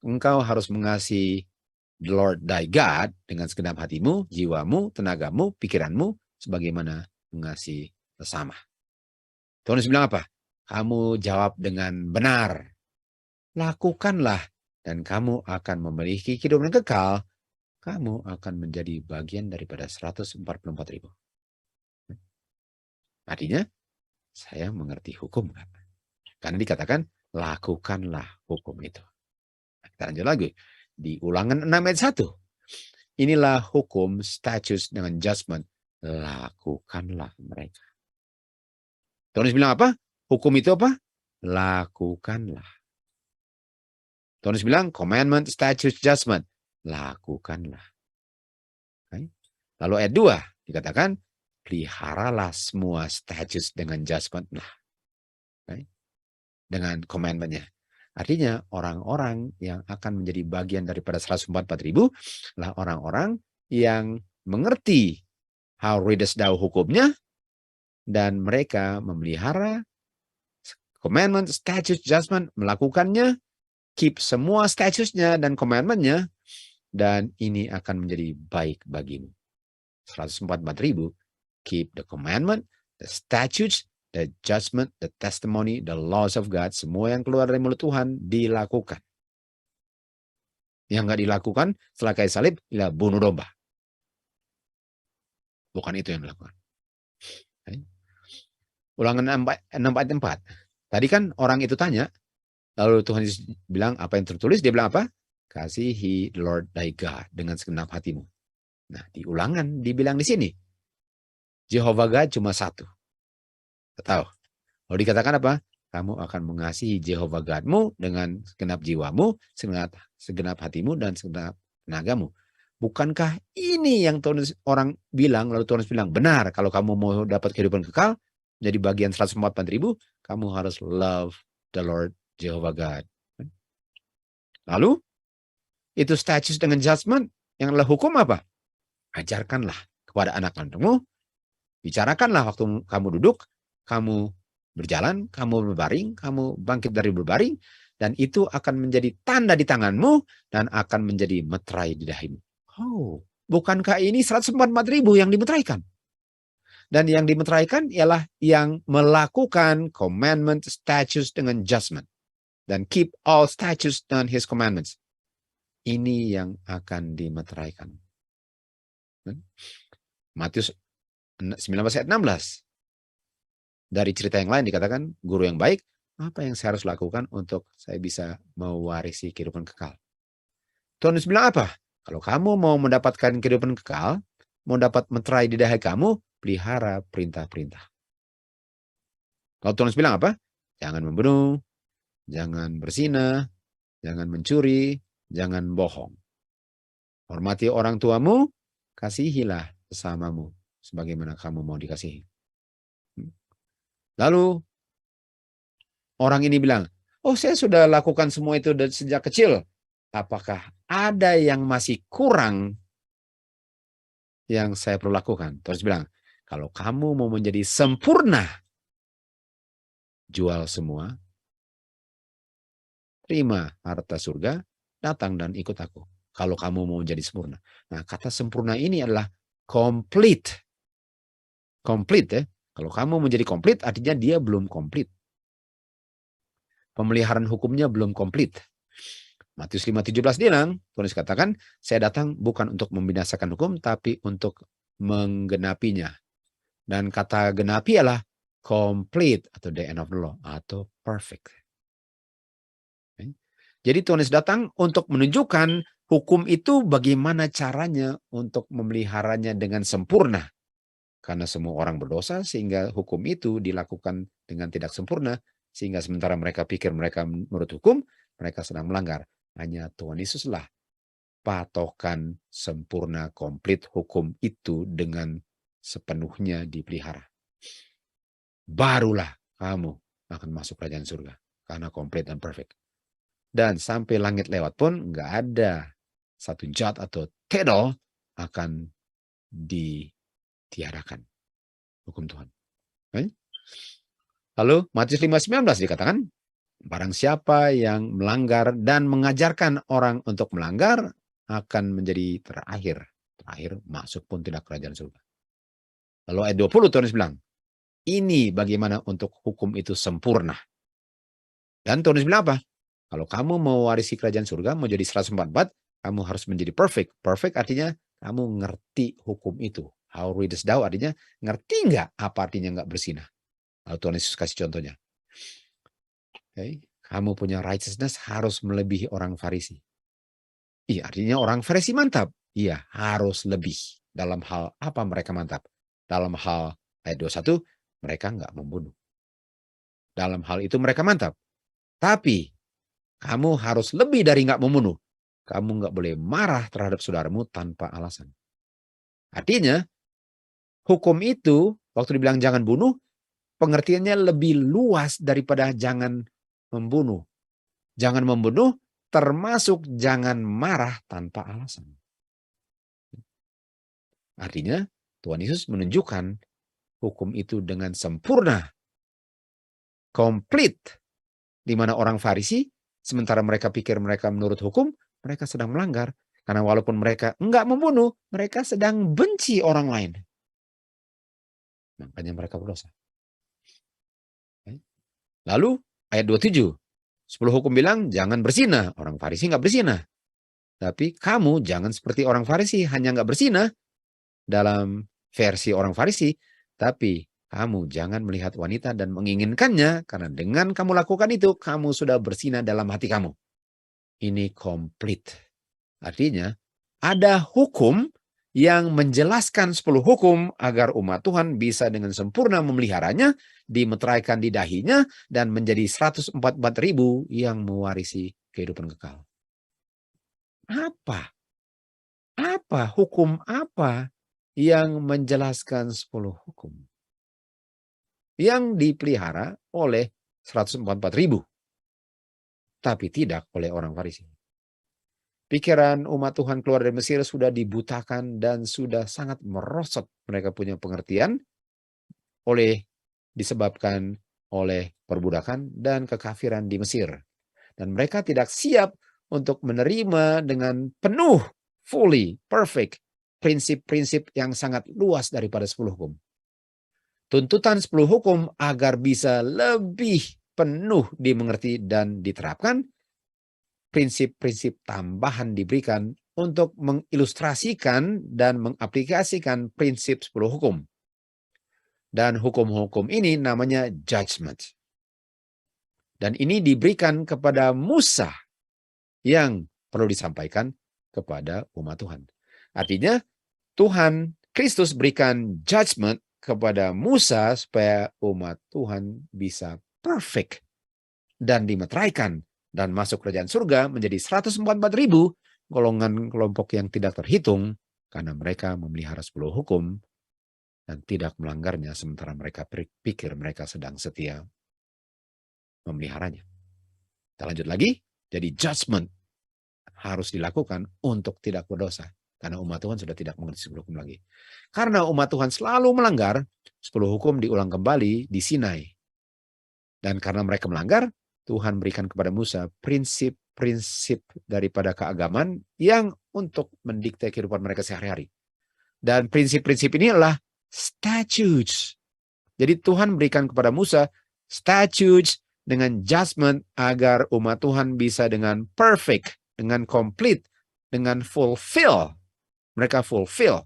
engkau harus mengasihi the Lord thy God dengan segenap hatimu, jiwamu, tenagamu, pikiranmu, sebagaimana mengasihi sesama. Tuhan Yesus bilang apa? Kamu jawab dengan benar. Lakukanlah dan kamu akan memiliki kehidupan kekal. Kamu akan menjadi bagian daripada 144.000. Artinya, saya mengerti hukum. Karena dikatakan, lakukanlah hukum itu. Kita lanjut lagi. Di Ulangan 6 ayat 1. Inilah hukum, statutes dengan judgment. Lakukanlah mereka. Tuhan Yesus bilang apa? Hukum itu apa? Lakukanlah. Tuhan Yesus bilang commandment, statutes, judgment. Lakukanlah. Okay. Lalu ayat 2 dikatakan, peliharalah semua statutes dengan judgment. Okay. Dengan commandment-nya. Artinya orang-orang yang akan menjadi bagian daripada 144.000 adalah orang-orang yang mengerti how readest thou hukumnya, dan mereka memelihara commandment, statutes, judgment, melakukannya, keep semua statutes-nya dan commandment-nya, dan ini akan menjadi baik bagimu. 144.000 keep the commandment, the statutes, the judgment, the testimony, the laws of God, semua yang keluar dari mulut Tuhan dilakukan. Yang nggak dilakukan setelah kayu salib, ya bunuh domba. Bukan itu yang dilakukan. Ulangan 6 ayat 4. Tadi kan orang itu tanya, lalu Tuhan Yesus bilang apa yang tertulis, dia bilang apa? Kasihi the Lord thy God dengan segenap hatimu. Nah, di Ulangan dibilang di sini, Jehovah God cuma satu. Tahu? Lalu dikatakan apa? Kamu akan mengasihi Jehovah God-mu dengan segenap jiwamu, segenap hatimu, dan segenap tenagamu. Bukankah ini yang orang bilang, lalu Tuhan bilang, benar, kalau kamu mau dapat kehidupan kekal, jadi bagian 144.000, kamu harus love the Lord Jehovah God. Lalu, itu status dengan judgment, yang adalah hukum apa? Ajarkanlah kepada anak-anakmu, bicarakanlah waktu kamu duduk, kamu berjalan, kamu berbaring, kamu bangkit dari berbaring, dan itu akan menjadi tanda di tanganmu dan akan menjadi meterai di dahimu. Oh, bukankah ini 144.000 yang dimeteraikan? Dan yang dimeteraikan ialah yang melakukan commandment, statutes dengan judgment. Dan keep all statutes dan his commandments. Ini yang akan dimeteraikan. Matius 19 ayat 16. Dari cerita yang lain dikatakan, guru yang baik, apa yang saya harus lakukan untuk saya bisa mewarisi kehidupan kekal? Tuhan Yesus bilang apa? Kalau kamu mau mendapatkan kehidupan kekal, mau dapat meterai di dahi kamu, pelihara perintah-perintah. Kalau Tuhan Yesus bilang apa? Jangan membunuh, jangan berzina, jangan mencuri, jangan bohong. Hormati orang tuamu, kasihilah sesamamu, sebagaimana kamu mau dikasihi. Lalu orang ini bilang, oh saya sudah lakukan semua itu sejak kecil. Apakah ada yang masih kurang yang saya perlu lakukan? Terus bilang, kalau kamu mau menjadi sempurna, jual semua, terima harta surga, datang dan ikut aku. kalau kamu mau menjadi sempurna. Nah, kata sempurna ini adalah complete. Complete ya. Kalau kamu menjadi komplit, artinya dia belum komplit. Pemeliharaan hukumnya belum komplit. Matius 5:17 bilang, Tuhan Yesus katakan, saya datang bukan untuk membinasakan hukum, tapi untuk menggenapinya. Dan kata genapi adalah complete atau the end of the law atau perfect. Jadi Tuhan Yesus datang untuk menunjukkan hukum itu bagaimana caranya untuk memeliharanya dengan sempurna. Karena semua orang berdosa sehingga hukum itu dilakukan dengan tidak sempurna. Sehingga sementara mereka pikir mereka menurut hukum, mereka sedang melanggar. Hanya Tuhan Yesuslah patokan sempurna komplit hukum itu dengan sepenuhnya dipelihara. Barulah kamu akan masuk kerajaan surga. Karena komplit dan perfect. Dan sampai langit lewat pun nggak ada satu jot atau tedol akan ditiadakan hukum Tuhan. Lalu Matius 5:19 dikatakan, barang siapa yang melanggar dan mengajarkan orang untuk melanggar akan menjadi terakhir. Terakhir masuk pun tidak kerajaan surga. Lalu ayat 20 Tuhan Yesus bilang, ini bagaimana untuk hukum itu sempurna. Dan Tuhan Yesus bilang apa? Kalau kamu mau warisi kerajaan surga, mau jadi 144, kamu harus menjadi perfect. Perfect artinya kamu ngerti hukum itu. How readest thou artinya ngerti nggak apa artinya nggak bersinah. Lalu Tuhan Yesus kasih contohnya. Okay. Kamu punya righteousness harus melebihi orang Farisi. Iya, artinya orang Farisi mantap. Iya, harus lebih. Dalam hal apa mereka mantap? Dalam hal ayat 21, mereka nggak membunuh. Dalam hal itu mereka mantap. Tapi kamu harus lebih dari nggak membunuh. Kamu nggak boleh marah terhadap saudaramu tanpa alasan. Artinya, hukum itu, waktu dibilang jangan bunuh, pengertiannya lebih luas daripada jangan membunuh. Jangan membunuh termasuk jangan marah tanpa alasan. Artinya, Tuhan Yesus menunjukkan hukum itu dengan sempurna, komplit, di mana orang Farisi, sementara mereka pikir mereka menurut hukum, mereka sedang melanggar. Karena walaupun mereka enggak membunuh, mereka sedang benci orang lain. Makanya mereka berdosa. Lalu ayat 27, 10 hukum bilang jangan berzina. Orang Farisi enggak berzina. Tapi kamu jangan seperti orang Farisi, hanya enggak berzina dalam versi orang Farisi. Tapi kamu jangan melihat wanita dan menginginkannya, karena dengan kamu lakukan itu, kamu sudah berzina dalam hati kamu. Ini komplit. Artinya, ada hukum yang menjelaskan 10 hukum agar umat Tuhan bisa dengan sempurna memeliharanya, dimeteraikan di dahinya, dan menjadi 144.000 yang mewarisi kehidupan kekal. Apa? Hukum apa yang menjelaskan 10 hukum? Yang dipelihara oleh 144.000. Tapi tidak oleh orang Farisi. Pikiran umat Tuhan keluar dari Mesir sudah dibutakan dan sudah sangat merosot. Mereka punya pengertian disebabkan oleh perbudakan dan kekafiran di Mesir. Dan mereka tidak siap untuk menerima dengan penuh, fully, perfect, prinsip-prinsip yang sangat luas daripada 10 hukum. Tuntutan 10 hukum agar bisa lebih penuh dimengerti dan diterapkan, prinsip-prinsip tambahan diberikan untuk mengilustrasikan dan mengaplikasikan prinsip 10 hukum. Dan hukum-hukum ini namanya judgment. Dan ini diberikan kepada Musa yang perlu disampaikan kepada umat Tuhan. Artinya Tuhan Kristus berikan judgment kepada Musa supaya umat Tuhan bisa perfect dan dimeteraikan dan masuk kerajaan surga menjadi 144.000 golongan kelompok yang tidak terhitung karena mereka memelihara 10 hukum dan tidak melanggarnya sementara mereka pikir mereka sedang setia memeliharanya. Kita lanjut lagi. Jadi judgment harus dilakukan untuk tidak berdosa. Karena umat Tuhan sudah tidak mengerti 10 hukum lagi. Karena umat Tuhan selalu melanggar, 10 hukum diulang kembali di Sinai. Dan karena mereka melanggar, Tuhan berikan kepada Musa prinsip-prinsip daripada keagamaan yang untuk mendikte kehidupan mereka sehari-hari. Dan prinsip-prinsip ini adalah statutes. Jadi Tuhan berikan kepada Musa statutes dengan judgment agar umat Tuhan bisa dengan perfect, dengan complete, dengan fulfill. Mereka fulfill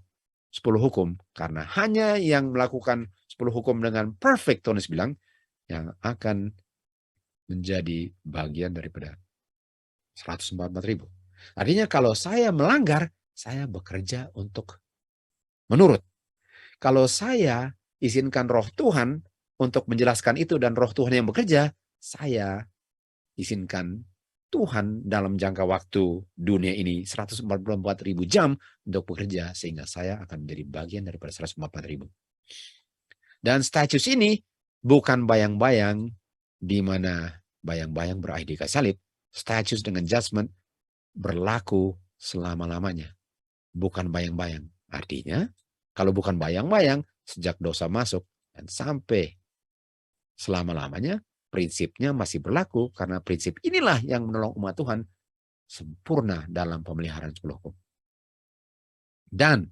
10 hukum. Karena hanya yang melakukan 10 hukum dengan perfect, Tuhan Yesus bilang, yang akan menjadi bagian daripada 144.000. Artinya kalau saya melanggar, saya bekerja untuk menurut. Kalau saya izinkan roh Tuhan untuk menjelaskan itu dan roh Tuhan yang bekerja, saya izinkan Tuhan dalam jangka waktu dunia ini 144.000 jam untuk bekerja sehingga saya akan menjadi bagian daripada 144.000. Dan status ini bukan bayang-bayang di mana bayang-bayang berakhir di kayu salib. Status dengan judgment berlaku selama-lamanya. Bukan bayang-bayang. Artinya, kalau bukan bayang-bayang, sejak dosa masuk dan sampai selama-lamanya, prinsipnya masih berlaku karena prinsip inilah yang menolong umat Tuhan sempurna dalam pemeliharaan 10 hukum. Dan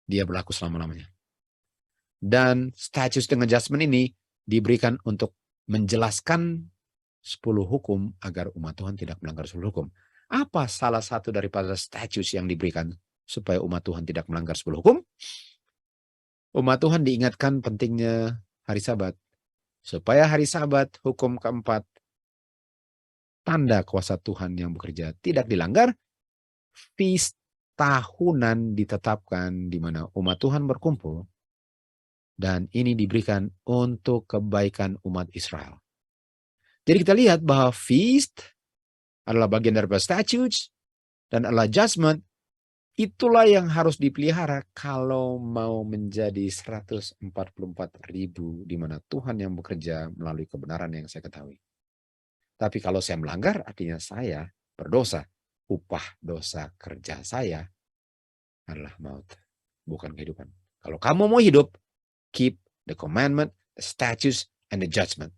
dia berlaku selama-lamanya. Dan status dengan judgment ini diberikan untuk menjelaskan 10 hukum agar umat Tuhan tidak melanggar 10 hukum. Apa salah satu daripada status yang diberikan supaya umat Tuhan tidak melanggar 10 hukum? Umat Tuhan diingatkan pentingnya hari Sabat. Supaya hari Sabat, hukum keempat, tanda kuasa Tuhan yang bekerja tidak dilanggar, feast tahunan ditetapkan di mana umat Tuhan berkumpul. Dan ini diberikan untuk kebaikan umat Israel. Jadi kita lihat bahwa feast adalah bagian daripada statutes dan adalah judgment. Itulah yang harus dipelihara kalau mau menjadi 144.000 di mana Tuhan yang bekerja melalui kebenaran yang saya ketahui. Tapi kalau saya melanggar, artinya saya berdosa. Upah dosa kerja saya adalah maut, bukan kehidupan. Kalau kamu mau hidup, keep the commandment, the statutes, and the judgment.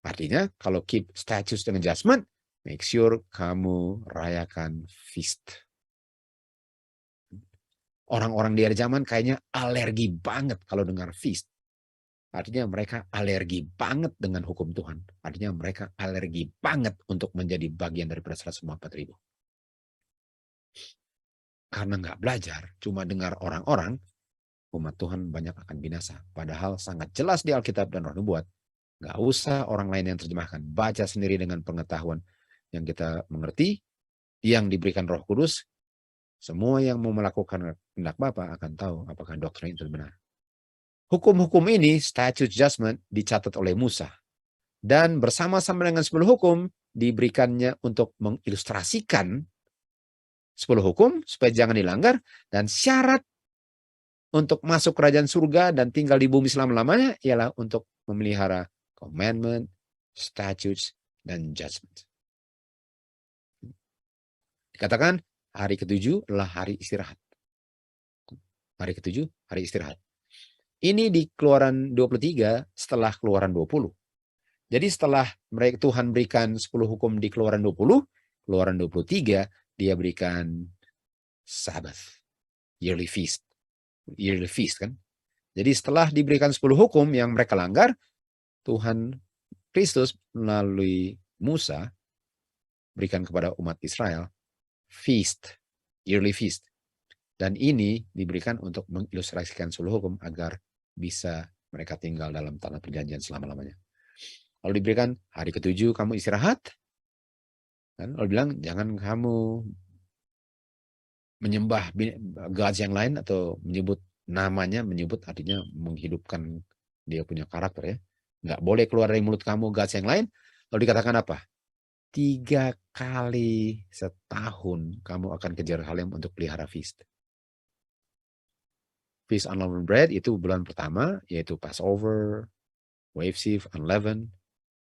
Artinya, kalau keep statutes dengan judgment, make sure kamu rayakan feast. Orang-orang di hari zaman kayaknya alergi banget kalau dengar feast. Artinya mereka alergi banget dengan hukum Tuhan. Artinya mereka alergi banget untuk menjadi bagian daripada 144.000. Karena nggak belajar, cuma dengar orang-orang, umat Tuhan banyak akan binasa. Padahal sangat jelas di Alkitab dan Roh Nubuat. Nggak usah orang lain yang terjemahkan. Baca sendiri dengan pengetahuan yang kita mengerti, yang diberikan Roh Kudus. Semua yang mau melakukan kehendak Bapa akan tahu apakah doktrin itu benar. Hukum-hukum ini, statute judgment, dicatat oleh Musa. Dan bersama-sama dengan 10 hukum, diberikannya untuk mengilustrasikan 10 hukum, supaya jangan dilanggar, dan syarat untuk masuk kerajaan surga dan tinggal di bumi selama-lamanya, ialah untuk memelihara commandment, statutes, dan judgment. Dikatakan, hari ke-7 adalah hari istirahat. Hari ke-7, hari istirahat. Ini di Keluaran 23 setelah Keluaran 20. Jadi setelah Tuhan berikan 10 hukum di Keluaran 20, Keluaran 23, dia berikan Sabbath, yearly feast. Yearly feast kan. Jadi setelah diberikan 10 hukum yang mereka langgar, Tuhan Kristus melalui Musa berikan kepada umat Israel feast, yearly feast. Dan ini diberikan untuk mengilustrasikan 10 hukum agar bisa mereka tinggal dalam tanah perjanjian selama-lamanya. Lalu diberikan hari ke-7 kamu istirahat. Dan lalu bilang jangan kamu menyembah gods yang lain atau menyebut namanya, menyebut artinya menghidupkan dia punya karakter ya. Nggak boleh keluar dari mulut kamu gods yang lain. Lalu dikatakan apa? 3 kali setahun kamu akan ke Yerusalem untuk pelihara feast. Feast Unleavened Bread itu bulan pertama, yaitu Passover, Wave Sheaf, Unleavened.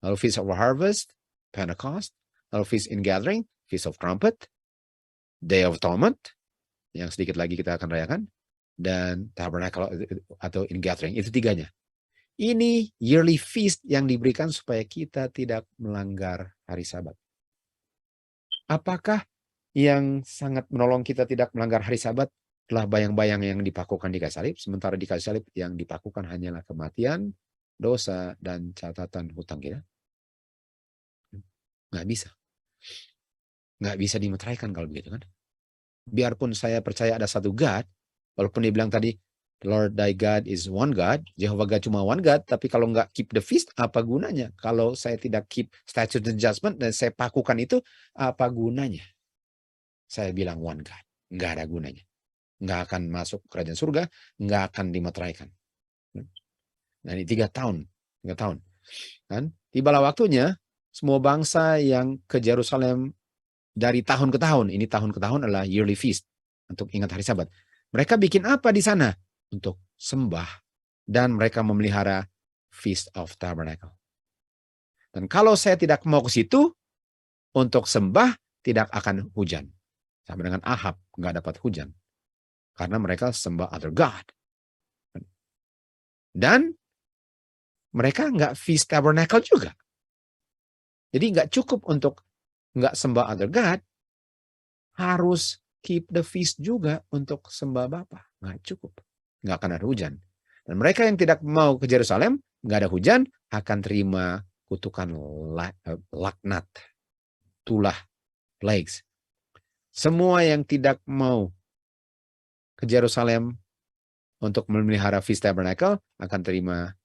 Lalu Feast of Harvest, Pentecost. Lalu Feast in Gathering, Feast of Trumpet, Day of Atonement, yang sedikit lagi kita akan rayakan. Dan Tabernacle atau in Gathering, itu 3-nya. Ini yearly feast yang diberikan supaya kita tidak melanggar hari Sabat. Apakah yang sangat menolong kita tidak melanggar hari Sabat adalah bayang-bayang yang dipakukan di kayu salib. Sementara di kayu salib yang dipakukan hanyalah kematian, dosa, dan catatan hutang kita. Nggak bisa. Nggak bisa dimeteraikan kalau begitu kan. Biarpun saya percaya ada satu God, walaupun dia bilang tadi, Lord thy God is one God, Jehovah God cuma one God, tapi kalau nggak keep the feast, apa gunanya? Kalau saya tidak keep statute and judgment, dan saya pakukan itu, apa gunanya? Saya bilang one God, nggak ada gunanya. Nggak akan masuk kerajaan surga, nggak akan dimeteraikan. Nah ini 3 tahun. 3 tahun. Kan? Tibalah waktunya, semua bangsa yang ke Yerusalem dari tahun ke tahun, ini tahun ke tahun adalah yearly feast, untuk ingat hari Sabat. Mereka bikin apa di sana? Untuk sembah, dan mereka memelihara Feast of Tabernacle. Dan kalau saya tidak mau ke situ, untuk sembah, tidak akan hujan. Sama dengan Ahab, nggak dapat hujan. Karena mereka sembah other God. Dan mereka nggak Feast Tabernacle juga. Jadi nggak cukup untuk nggak sembah other God, harus keep the feast juga untuk sembah Bapa. Nggak cukup. Nggak akan ada hujan. Dan mereka yang tidak mau ke Yerusalem, nggak ada hujan, akan terima kutukan laknat, tulah, plagues. Semua yang tidak mau ke Yerusalem untuk memelihara Feast Tabernacle akan terima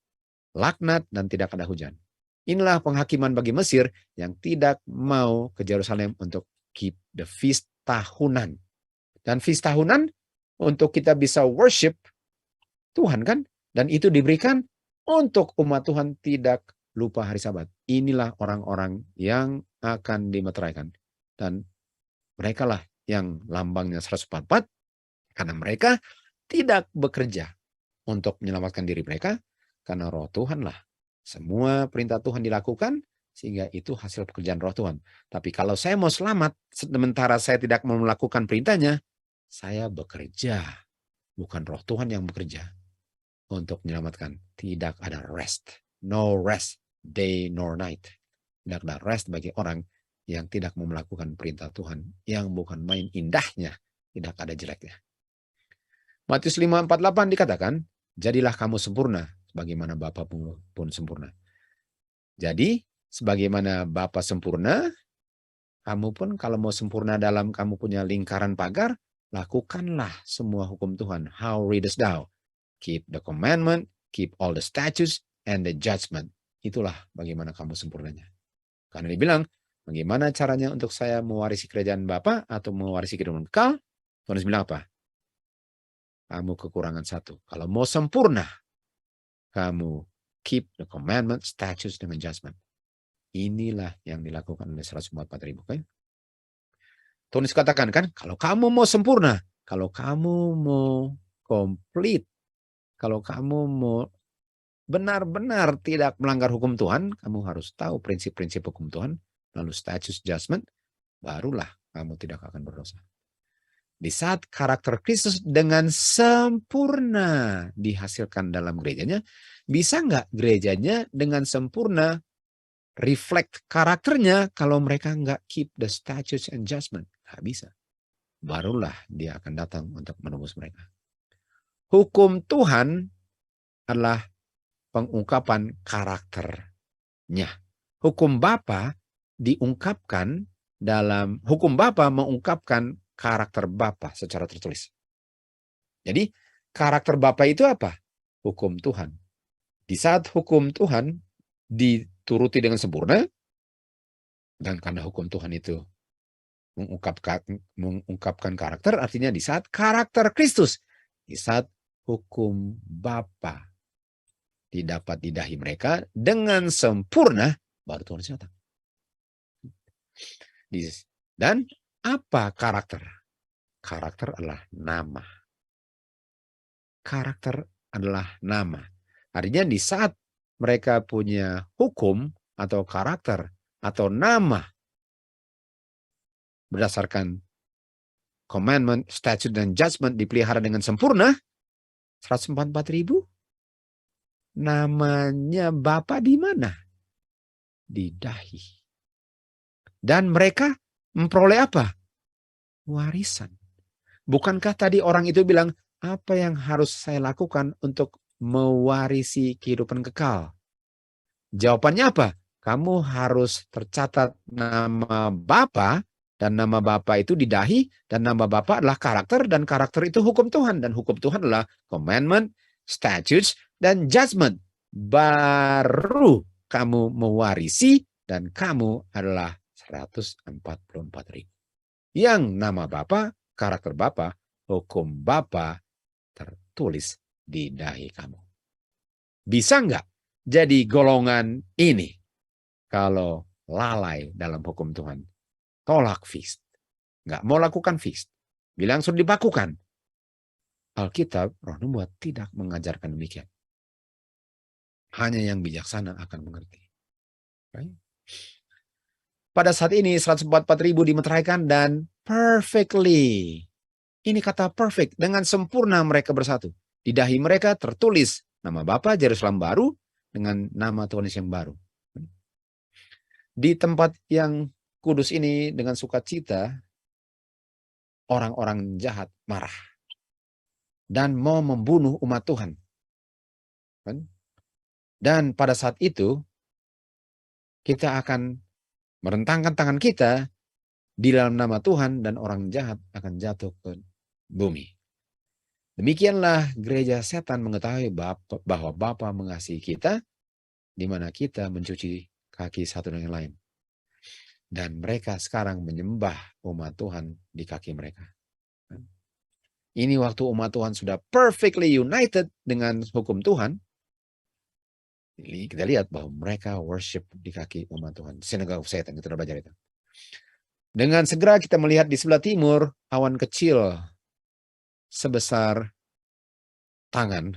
laknat dan tidak ada hujan. Inilah penghakiman bagi Mesir yang tidak mau ke Yerusalem untuk keep the feast tahunan. Dan feast tahunan untuk kita bisa worship Tuhan kan? Dan itu diberikan untuk umat Tuhan tidak lupa hari Sabat. Inilah orang-orang yang akan dimeteraikan. Dan mereka lah yang lambangnya 144, karena mereka tidak bekerja untuk menyelamatkan diri mereka, karena roh Tuhan lah. Semua perintah Tuhan dilakukan, sehingga itu hasil pekerjaan roh Tuhan. Tapi kalau saya mau selamat, sementara saya tidak mau melakukan perintahnya, saya bekerja. Bukan roh Tuhan yang bekerja untuk menyelamatkan. Tidak ada rest. No rest, day nor night. Tidak ada rest bagi orang yang tidak mau melakukan perintah Tuhan, yang bukan main indahnya, tidak ada jeleknya. Matius 5:48 dikatakan, jadilah kamu sempurna, sebagaimana Bapa pun sempurna. Jadi, sebagaimana Bapa sempurna, kamu pun kalau mau sempurna dalam kamu punya lingkaran pagar, lakukanlah semua hukum Tuhan. How readest thou? Keep the commandment, keep all the statutes, and the judgment. Itulah bagaimana kamu sempurnanya. Karena dibilang, bagaimana caranya untuk saya mewarisi kerajaan Bapa atau mewarisi kehidupan kekal? Tuhan bilang apa? Kamu kekurangan satu. Kalau mau sempurna, kamu keep the commandment, statutes, dengan judgment. Inilah yang dilakukan oleh 144.000. Kan? Tuhan katakan kan, kalau kamu mau sempurna, kalau kamu mau komplit, kalau kamu mau benar-benar tidak melanggar hukum Tuhan, kamu harus tahu prinsip-prinsip hukum Tuhan, lalu statutes judgment, barulah kamu tidak akan berdosa. Di saat karakter Kristus dengan sempurna dihasilkan dalam gerejanya, bisa nggak gerejanya dengan sempurna reflect karakternya kalau mereka nggak keep the statutes and judgment? Nggak bisa. Barulah dia akan datang untuk menembus mereka. Hukum Tuhan adalah pengungkapan karakternya. Hukum Bapa diungkapkan dalam hukum Bapa mengungkapkan karakter Bapa secara tertulis. Jadi karakter Bapa itu apa? Hukum Tuhan. Di saat hukum Tuhan dituruti dengan sempurna, dan karena hukum Tuhan itu mengungkapkan karakter, artinya di saat karakter Kristus, di saat hukum Bapa didapat di dahi mereka dengan sempurna, baru Tuhan datang. Dan apa karakter? Karakter adalah nama. Karakter adalah nama. Artinya di saat mereka punya hukum atau karakter atau nama berdasarkan commandment, statute, dan judgment dipelihara dengan sempurna, 144.000 namanya Bapa di mana? Di dahi. Dan mereka memperoleh apa? warisan. Bukankah tadi orang itu bilang, apa yang harus saya lakukan untuk mewarisi kehidupan kekal? Jawabannya apa? Kamu harus tercatat nama Bapa, dan nama Bapa itu di dahi, dan nama Bapa adalah karakter, dan karakter itu hukum Tuhan, dan hukum Tuhan adalah commandment, statutes, dan judgment. Baru kamu mewarisi, dan kamu adalah 144.000. Yang nama Bapa, karakter Bapa, hukum Bapa tertulis di dahi kamu. Bisa nggak jadi golongan ini kalau lalai dalam hukum Tuhan? Tolak feast. Nggak mau lakukan feast. Bilang suruh dibakukan. Alkitab, Roh Nubuat tidak mengajarkan demikian. Hanya yang bijaksana akan mengerti. Right? Pada saat ini 144.000 dimeteraikan dan perfectly. Ini kata perfect. Dengan sempurna mereka bersatu. Di dahi mereka tertulis nama Bapa, Yerusalem baru, dengan nama Tuhan Yesus yang baru. Di tempat yang kudus ini dengan sukacita, orang-orang jahat marah dan mau membunuh umat Tuhan. Dan pada saat itu, kita akan merentangkan tangan kita di dalam nama Tuhan, dan orang jahat akan jatuh ke bumi. Demikianlah gereja setan mengetahui bahwa Bapa mengasihi kita, di mana kita mencuci kaki satu dengan yang lain. Dan mereka sekarang menyembah umat Tuhan di kaki mereka. Ini waktu umat Tuhan sudah perfectly united dengan hukum Tuhan. Jadi kita lihat bahwa mereka worship di kaki umat Tuhan. Synagogue of Satan, kita sudah belajar itu. Dengan segera kita melihat di sebelah timur awan kecil sebesar tangan.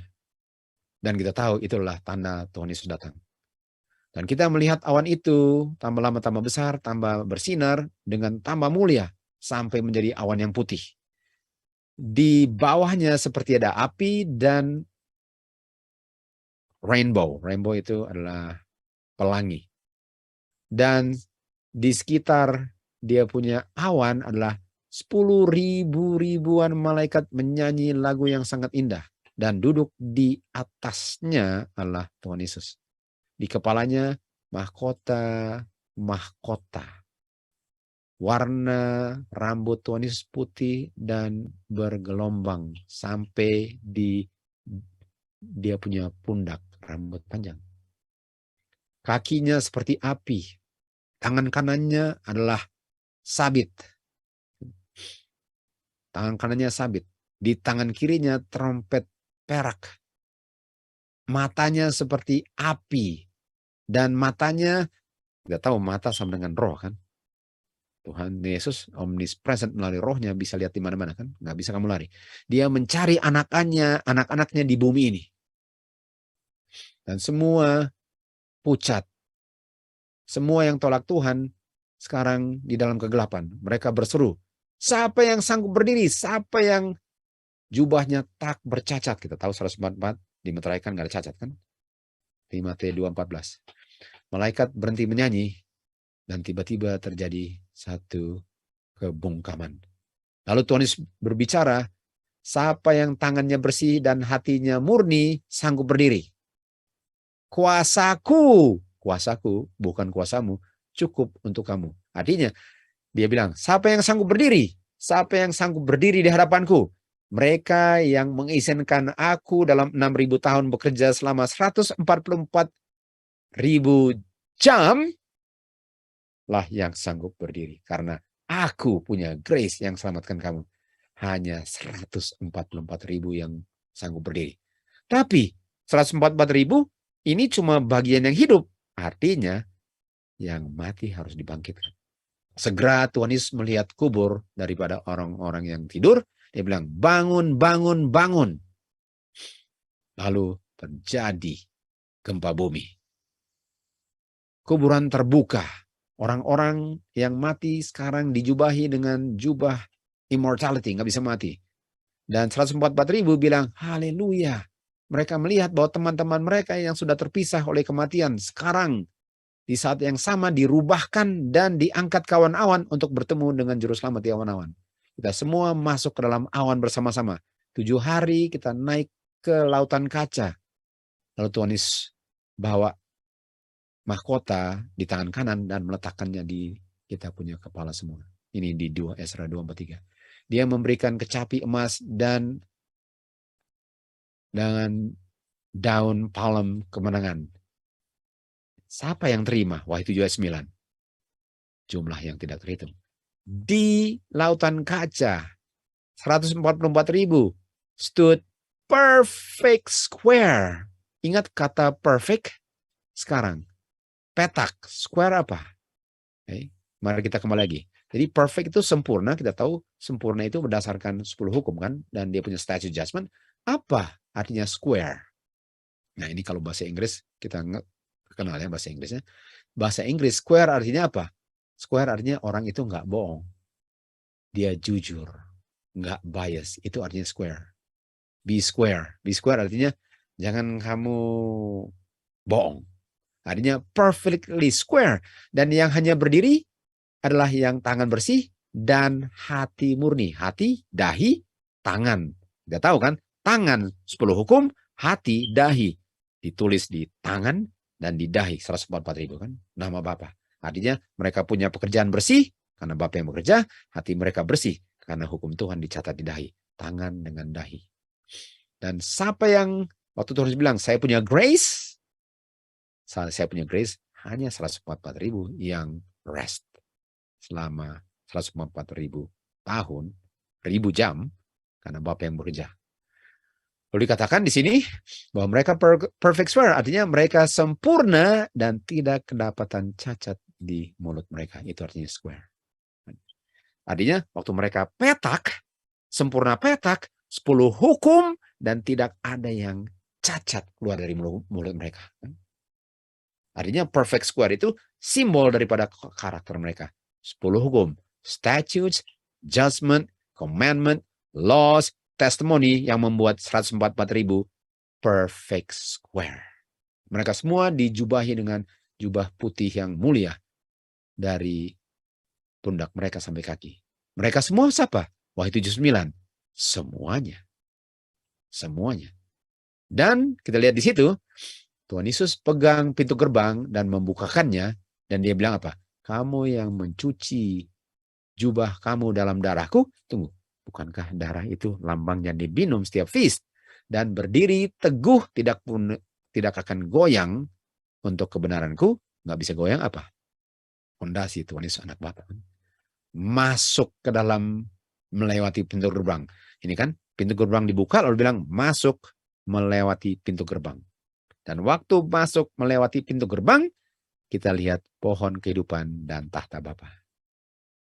Dan kita tahu itulah tanda Tuhan Yesus datang. Dan kita melihat awan itu tambah lama tambah besar, tambah bersinar dengan tambah mulia sampai menjadi awan yang putih. Di bawahnya seperti ada api dan rainbow. Rainbow itu adalah pelangi. Dan di sekitar dia punya awan adalah 10.000-ribuan malaikat menyanyi lagu yang sangat indah. Dan duduk di atasnya adalah Tuhan Yesus. Di kepalanya mahkota. Warna rambut Tuhan Yesus putih dan bergelombang sampai di dia punya pundak, rambut panjang. Kakinya seperti api. Tangan kanannya adalah sabit. Tangan kanannya sabit. Di tangan kirinya trompet perak. Matanya seperti api. Dan matanya, kita tahu mata sama dengan roh kan. Tuhan Yesus omnipresent melalui rohnya, bisa lihat di mana-mana kan. Nggak bisa kamu lari. Dia mencari anak-anaknya di bumi ini. Dan semua pucat. Semua yang tolak Tuhan sekarang di dalam kegelapan. Mereka berseru, siapa yang sanggup berdiri? Siapa yang jubahnya tak bercacat? Kita tahu 144 dimeteraikan nggak ada cacat kan? 5 Matius 2:14. Malaikat berhenti menyanyi dan tiba-tiba terjadi satu kebungkaman. Lalu Tuhan Yesus berbicara, siapa yang tangannya bersih dan hatinya murni sanggup berdiri. Kuasaku bukan kuasamu, cukup untuk kamu. Artinya dia bilang, siapa yang sanggup berdiri? Siapa yang sanggup berdiri di hadapanku? Mereka yang mengizinkan aku dalam 6.000 tahun bekerja selama 144.000 jam lah yang sanggup berdiri. Karena aku punya grace yang selamatkan kamu. Hanya 144.000 yang sanggup berdiri. Tapi 144.000 ini cuma bagian yang hidup. Artinya yang mati harus dibangkitkan. Segera Tuhan Yesus melihat kubur daripada orang-orang yang tidur. Dia bilang, bangun, bangun, bangun. Lalu terjadi gempa bumi. Kuburan terbuka. Orang-orang yang mati sekarang dijubahi dengan jubah immortality, nggak bisa mati. Dan 144.000 bilang, haleluya. Mereka melihat bahwa teman-teman mereka yang sudah terpisah oleh kematian sekarang di saat yang sama dirubahkan dan diangkat ke awan-awan untuk bertemu dengan juru selamat di awan-awan. Kita semua masuk ke dalam awan bersama-sama. 7 hari kita naik ke lautan kaca. Lalu Tuhan Yesus bawa mahkota di tangan kanan dan meletakkannya di kita punya kepala semua. Ini di Esra 2:43. Dia memberikan kecapi emas dan dengan daun palem kemenangan. Siapa yang terima? Wahyu 7 ayat 9. Jumlah yang tidak terhitung. Di lautan kaca 144.000 stood perfect square. Ingat kata perfect? Sekarang petak. Square apa? Okay. Mari kita kembali lagi. Jadi perfect itu sempurna. Kita tahu sempurna itu berdasarkan 10 hukum kan. Dan dia punya statute judgment. Apa artinya square? Nah ini kalau bahasa Inggris kita kenal ya bahasa Inggrisnya. Bahasa Inggris square artinya apa? Square artinya orang itu nggak bohong. Dia jujur. Nggak bias. Itu artinya square. Be square. Be square artinya jangan kamu bohong. Artinya perfectly square. Dan yang hanya berdiri adalah yang tangan bersih dan hati murni. Hati, dahi, tangan. Kita tahu kan? Tangan 10 hukum, hati, dahi. Ditulis di tangan dan di dahi 144.000 kan? Nama Bapa. Artinya mereka punya pekerjaan bersih karena Bapa yang bekerja. Hati mereka bersih karena hukum Tuhan dicatat di dahi. Tangan dengan dahi. Dan siapa yang waktu Tuhan bilang saya punya grace. Saya punya grace hanya 144.000 yang rest. Selama 144.000 tahun, 1000 jam, karena Bapa yang bekerja. Lalu dikatakan di sini bahwa mereka perfect square, artinya mereka sempurna dan tidak kedapatan cacat di mulut mereka. Itu artinya square. Artinya waktu mereka petak, sempurna petak, 10 hukum dan tidak ada yang cacat keluar dari mulut mereka. Artinya perfect square itu simbol daripada karakter mereka. 10 hukum, statutes, judgment, commandment, laws, testimony yang membuat 144.000 perfect square. Mereka semua dijubahi dengan jubah putih yang mulia dari pundak mereka sampai kaki. Mereka semua siapa? Wahyu 7:9. Semuanya. Semuanya. Dan kita lihat di situ, Tuhan Yesus pegang pintu gerbang dan membukakannya. Dan dia bilang apa? Kamu yang mencuci jubah kamu dalam darahku. Tunggu, bukankah darah itu lambangnya diminum setiap feast? Dan berdiri teguh tidak akan goyang untuk kebenaranku. Nggak bisa goyang apa? Fondasi Tuhan Yesus anak Bapa. Masuk ke dalam melewati pintu gerbang. Ini kan pintu gerbang dibuka lalu bilang masuk melewati pintu gerbang. Dan waktu masuk melewati pintu gerbang, kita lihat pohon kehidupan dan tahta Bapa.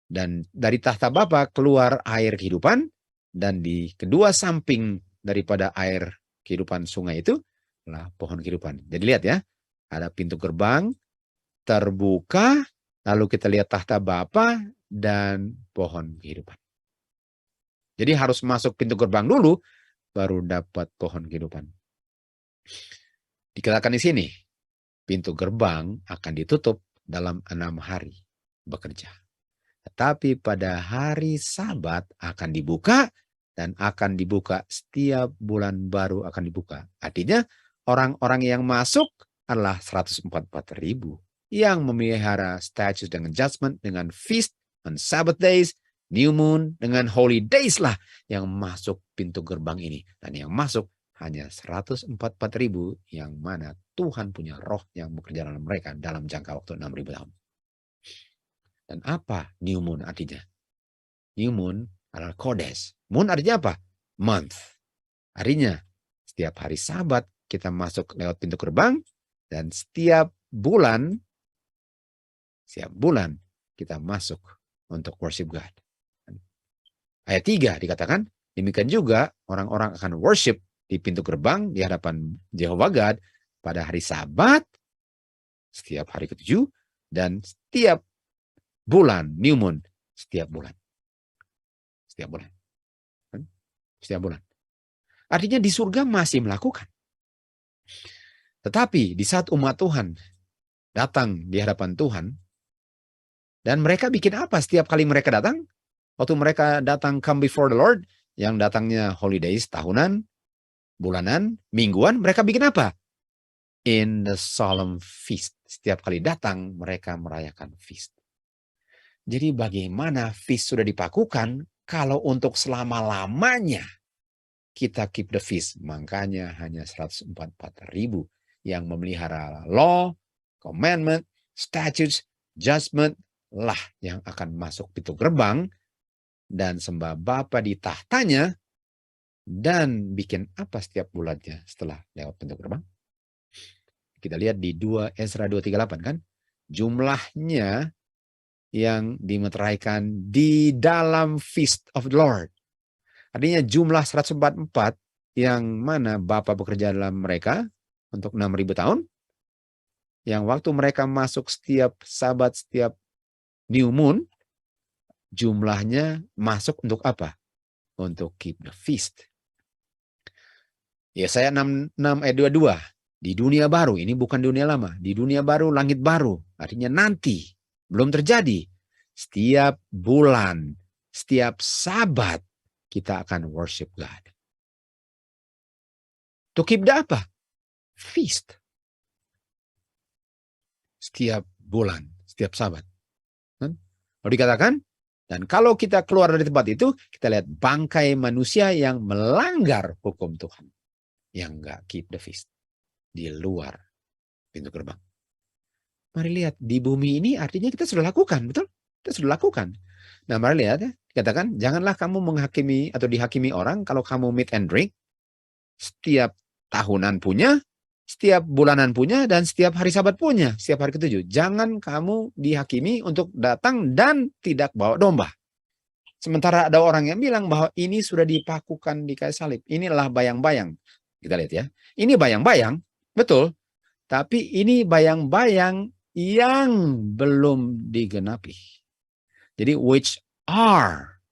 Dan dari tahta Bapa keluar air kehidupan, dan di kedua samping daripada air kehidupan sungai itu adalah pohon kehidupan. Jadi lihat ya, ada pintu gerbang terbuka, lalu kita lihat tahta Bapa dan pohon kehidupan. Jadi harus masuk pintu gerbang dulu, baru dapat pohon kehidupan. Dikatakan di sini, pintu gerbang akan ditutup dalam 6 hari bekerja. Tetapi pada hari Sabat akan dibuka dan akan dibuka setiap bulan baru akan dibuka. Artinya orang-orang yang masuk adalah 144.000 yang memelihara statutes dengan judgment, dengan feast, on Sabbath days, new moon, dengan holy days lah yang masuk pintu gerbang ini. Dan yang masuk hanya 144.000 yang mana Tuhan punya roh yang bekerja dalam mereka dalam jangka waktu 6.000 tahun. Dan apa new moon artinya? New moon adalah kodes. Moon artinya apa? Month. Artinya setiap hari Sabat kita masuk lewat pintu gerbang dan setiap bulan kita masuk untuk worship God. Ayat 3 dikatakan, demikian juga orang-orang akan worship di pintu gerbang di hadapan Jehovah God pada hari Sabat, setiap hari ke-7, dan setiap bulan, new moon, setiap bulan. Setiap bulan. Setiap bulan. Artinya di surga masih melakukan. Tetapi di saat umat Tuhan datang di hadapan Tuhan, dan mereka bikin apa setiap kali mereka datang? Waktu mereka datang come before the Lord, yang datangnya holidays tahunan, bulanan, mingguan, mereka bikin apa? In the solemn feast. Setiap kali datang, mereka merayakan feast. Jadi bagaimana feast sudah dipakukan, kalau untuk selama-lamanya kita keep the feast. Makanya hanya 144.000 yang memelihara law, commandment, statutes, judgment lah yang akan masuk pintu gerbang dan sembah Bapa di tahtanya dan bikin apa setiap bulannya setelah lewat pintu gerbang. Kita lihat di 2 Ezra 2:38 kan. Jumlahnya yang dimeteraikan di dalam feast of the Lord. Artinya jumlah 144 yang mana Bapa bekerja dalam mereka untuk 6.000 tahun. Yang waktu mereka masuk setiap sabat, setiap new moon, jumlahnya masuk untuk apa? Untuk keep the feast. Yesaya 6 ayat 22. Di dunia baru, ini bukan dunia lama. Di dunia baru, langit baru. Artinya nanti, belum terjadi. Setiap bulan, setiap sabat, kita akan worship God. To keep the apa? Feast. Setiap bulan, setiap sabat. Lalu dikatakan, dan kalau kita keluar dari tempat itu, kita lihat bangkai manusia yang melanggar hukum Tuhan. Yang enggak keep the feast. Di luar pintu gerbang. Mari lihat, di bumi ini artinya kita sudah lakukan, betul? Kita sudah lakukan. Nah, mari lihat ya, katakan, janganlah kamu menghakimi atau dihakimi orang kalau kamu meet and drink. Setiap tahunan punya, setiap bulanan punya, dan setiap hari sabat punya, setiap hari ke-7. Jangan kamu dihakimi untuk datang dan tidak bawa domba. Sementara ada orang yang bilang bahwa ini sudah dipakukan di kayu salib. Inilah bayang-bayang. Kita lihat ya. Ini bayang-bayang, betul. Tapi ini bayang-bayang yang belum digenapi. Jadi which are,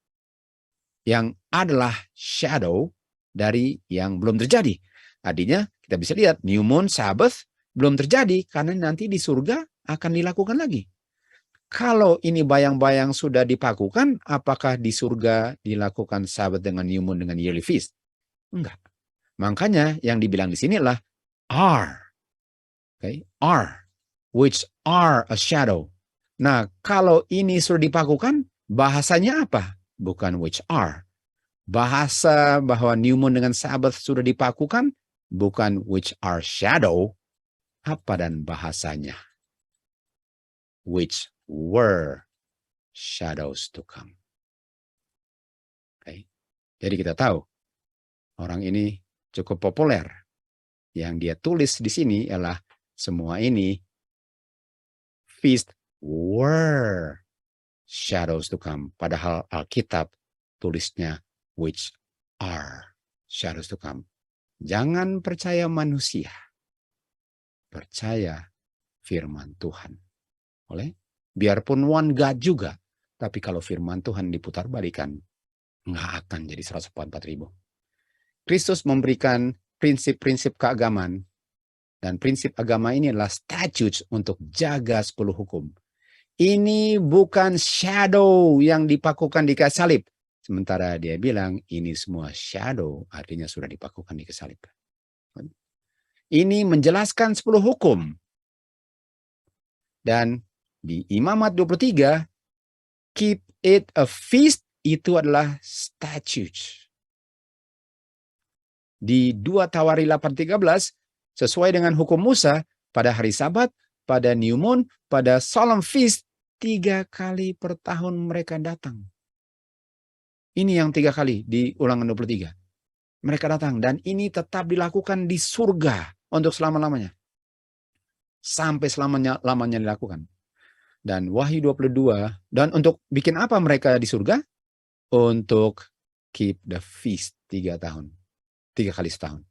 yang adalah shadow dari yang belum terjadi. Artinya kita bisa lihat new moon, Sabbath belum terjadi karena nanti di surga akan dilakukan lagi. Kalau ini bayang-bayang sudah dipakukan, apakah di surga dilakukan Sabbath dengan new moon dengan yearly feast? Enggak. Makanya yang dibilang di sini adalah are. Okay? Are. Which are a shadow. Nah, kalau ini sudah dipakukan, bahasanya apa? Bukan which are. Bahasa bahwa new moon dengan Sabbath sudah dipakukan, bukan which are shadow. Apa dan bahasanya? Which were shadows to come. Okay. Jadi kita tahu, orang ini cukup populer. Yang dia tulis di sini adalah semua ini feast were shadows to come. Padahal Alkitab tulisnya which are shadows to come. Jangan percaya manusia. Percaya firman Tuhan. Biarpun one God juga. Tapi kalau firman Tuhan diputar balikan, nggak akan jadi 144.000. Kristus memberikan prinsip-prinsip keagamaan. Dan prinsip agama ini adalah statutes untuk jaga 10 hukum. Ini bukan shadow yang dipakukan di kayu salib. Sementara dia bilang ini semua shadow, artinya sudah dipakukan di kayu salib. Ini menjelaskan 10 hukum. Dan di Imamat 23, keep it a feast, itu adalah statutes. Di 2 Tawari 8:13, sesuai dengan hukum Musa, pada hari Sabat, pada new moon, pada solemn feast, 3 kali per tahun mereka datang. Ini yang 3 kali di Ulangan 23. Mereka datang dan ini tetap dilakukan di surga untuk selama-lamanya. Sampai lamanya dilakukan. Dan Wahyu 22, dan untuk bikin apa mereka di surga? Untuk keep the feast 3 tahun. 3 kali setahun.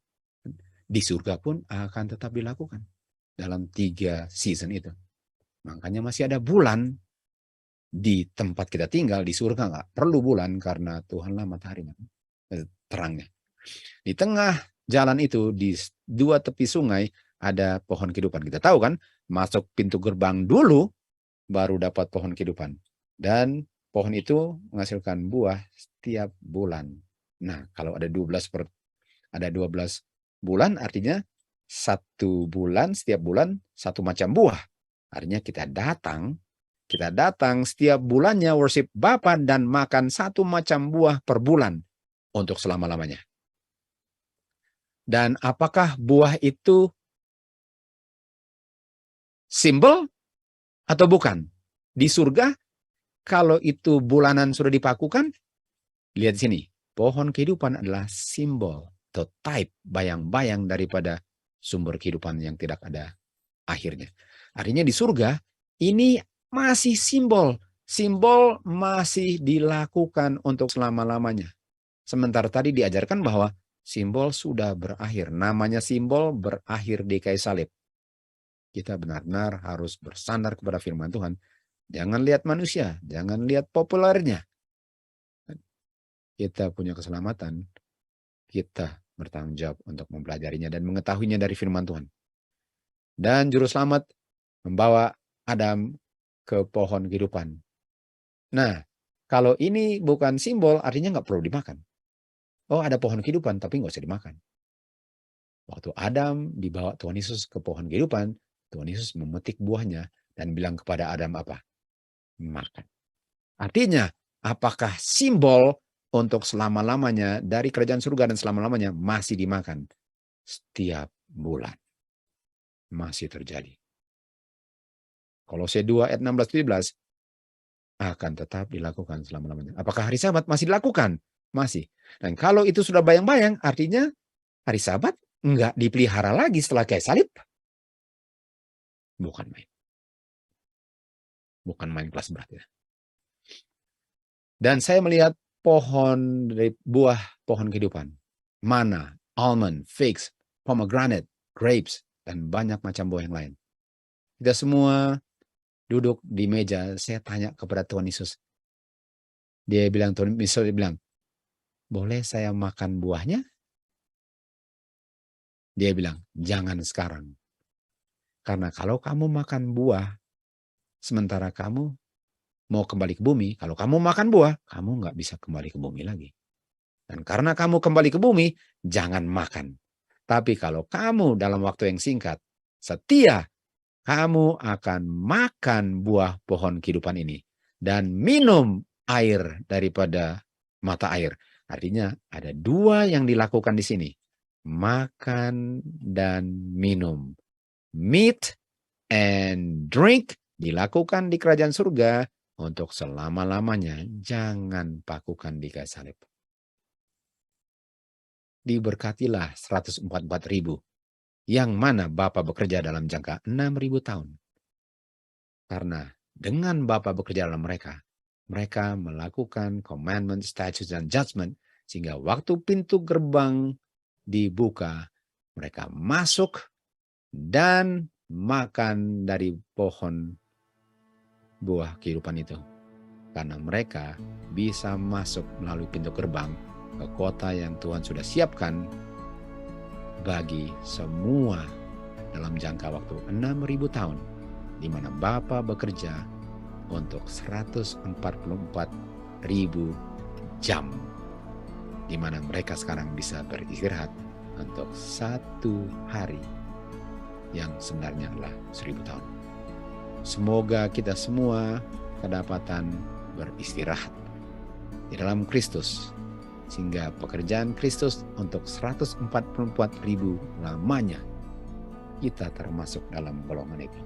Di surga pun akan tetap dilakukan dalam 3 season itu. Makanya masih ada bulan di tempat kita tinggal di surga, nggak perlu bulan karena Tuhanlah matahari terangnya. Di tengah jalan itu di 2 tepi sungai ada pohon kehidupan. Kita tahu kan, masuk pintu gerbang dulu baru dapat pohon kehidupan. Dan pohon itu menghasilkan buah setiap bulan. Nah, kalau ada 12 bulan, artinya satu bulan, setiap bulan satu macam buah. Artinya kita datang setiap bulannya worship Bapa dan makan satu macam buah per bulan untuk selama-lamanya. Dan apakah buah itu simbol atau bukan? Di surga, kalau itu bulanan sudah dipakukan, lihat di sini. Pohon kehidupan adalah simbol atau type, bayang-bayang daripada sumber kehidupan yang tidak ada akhirnya. Artinya di surga, ini masih simbol. Simbol masih dilakukan untuk selama-lamanya. Sementara tadi diajarkan bahwa simbol sudah berakhir. Namanya simbol berakhir di kayu salib. Kita benar-benar harus bersandar kepada firman Tuhan. Jangan lihat manusia, jangan lihat populernya. Kita punya keselamatan, kita bertanggung jawab untuk mempelajarinya dan mengetahuinya dari firman Tuhan. Dan juru selamat membawa Adam ke pohon kehidupan. Nah, kalau ini bukan simbol, artinya nggak perlu dimakan. Oh, ada pohon kehidupan, tapi nggak usah dimakan. Waktu Adam dibawa Tuhan Yesus ke pohon kehidupan, Tuhan Yesus memetik buahnya dan bilang kepada Adam apa? Makan. Artinya, apakah simbol untuk selama-lamanya dari kerajaan surga dan selama-lamanya masih dimakan setiap bulan? Masih terjadi. Kolose 2 ayat 16-17 akan tetap dilakukan selama-lamanya. Apakah hari Sabat masih dilakukan? Masih. Dan kalau itu sudah bayang-bayang, artinya hari Sabat enggak dipelihara lagi setelah kayak salib. Bukan main. Bukan main kelas berat ya. Dan saya melihat pohon dari buah pohon kehidupan. Mana, almond, figs, pomegranate, grapes, dan banyak macam buah yang lain. Kita semua duduk di meja, saya tanya kepada Tuhan Yesus. Dia bilang, Tuhan Yesus bilang, boleh saya makan buahnya? Dia bilang, jangan sekarang. Karena kalau kamu makan buah, sementara kamu mau kembali ke bumi, kalau kamu makan buah, kamu nggak bisa kembali ke bumi lagi. Dan karena kamu kembali ke bumi, jangan makan. Tapi kalau kamu dalam waktu yang singkat, setia, kamu akan makan buah pohon kehidupan ini. Dan minum air daripada mata air. Artinya ada dua yang dilakukan di sini. Makan dan minum. Meat and drink dilakukan di kerajaan surga untuk selama-lamanya. Jangan pakukan di kayu salib. Diberkatilah 144.000 yang mana Bapa bekerja dalam jangka 6.000 tahun. Karena dengan Bapa bekerja dalam mereka melakukan commandment, statutes, dan judgment, sehingga waktu pintu gerbang dibuka, mereka masuk dan makan dari pohon buah kehidupan itu. Karena mereka bisa masuk melalui pintu gerbang ke kota yang Tuhan sudah siapkan bagi semua dalam jangka waktu 6.000 tahun, di mana Bapa bekerja untuk 144.000 jam, di mana mereka sekarang bisa beristirahat untuk 1 hari yang sebenarnya adalah 1.000 tahun. Semoga kita semua kedapatan beristirahat di dalam Kristus, sehingga pekerjaan Kristus untuk 144.000 lamanya kita termasuk dalam golongan itu.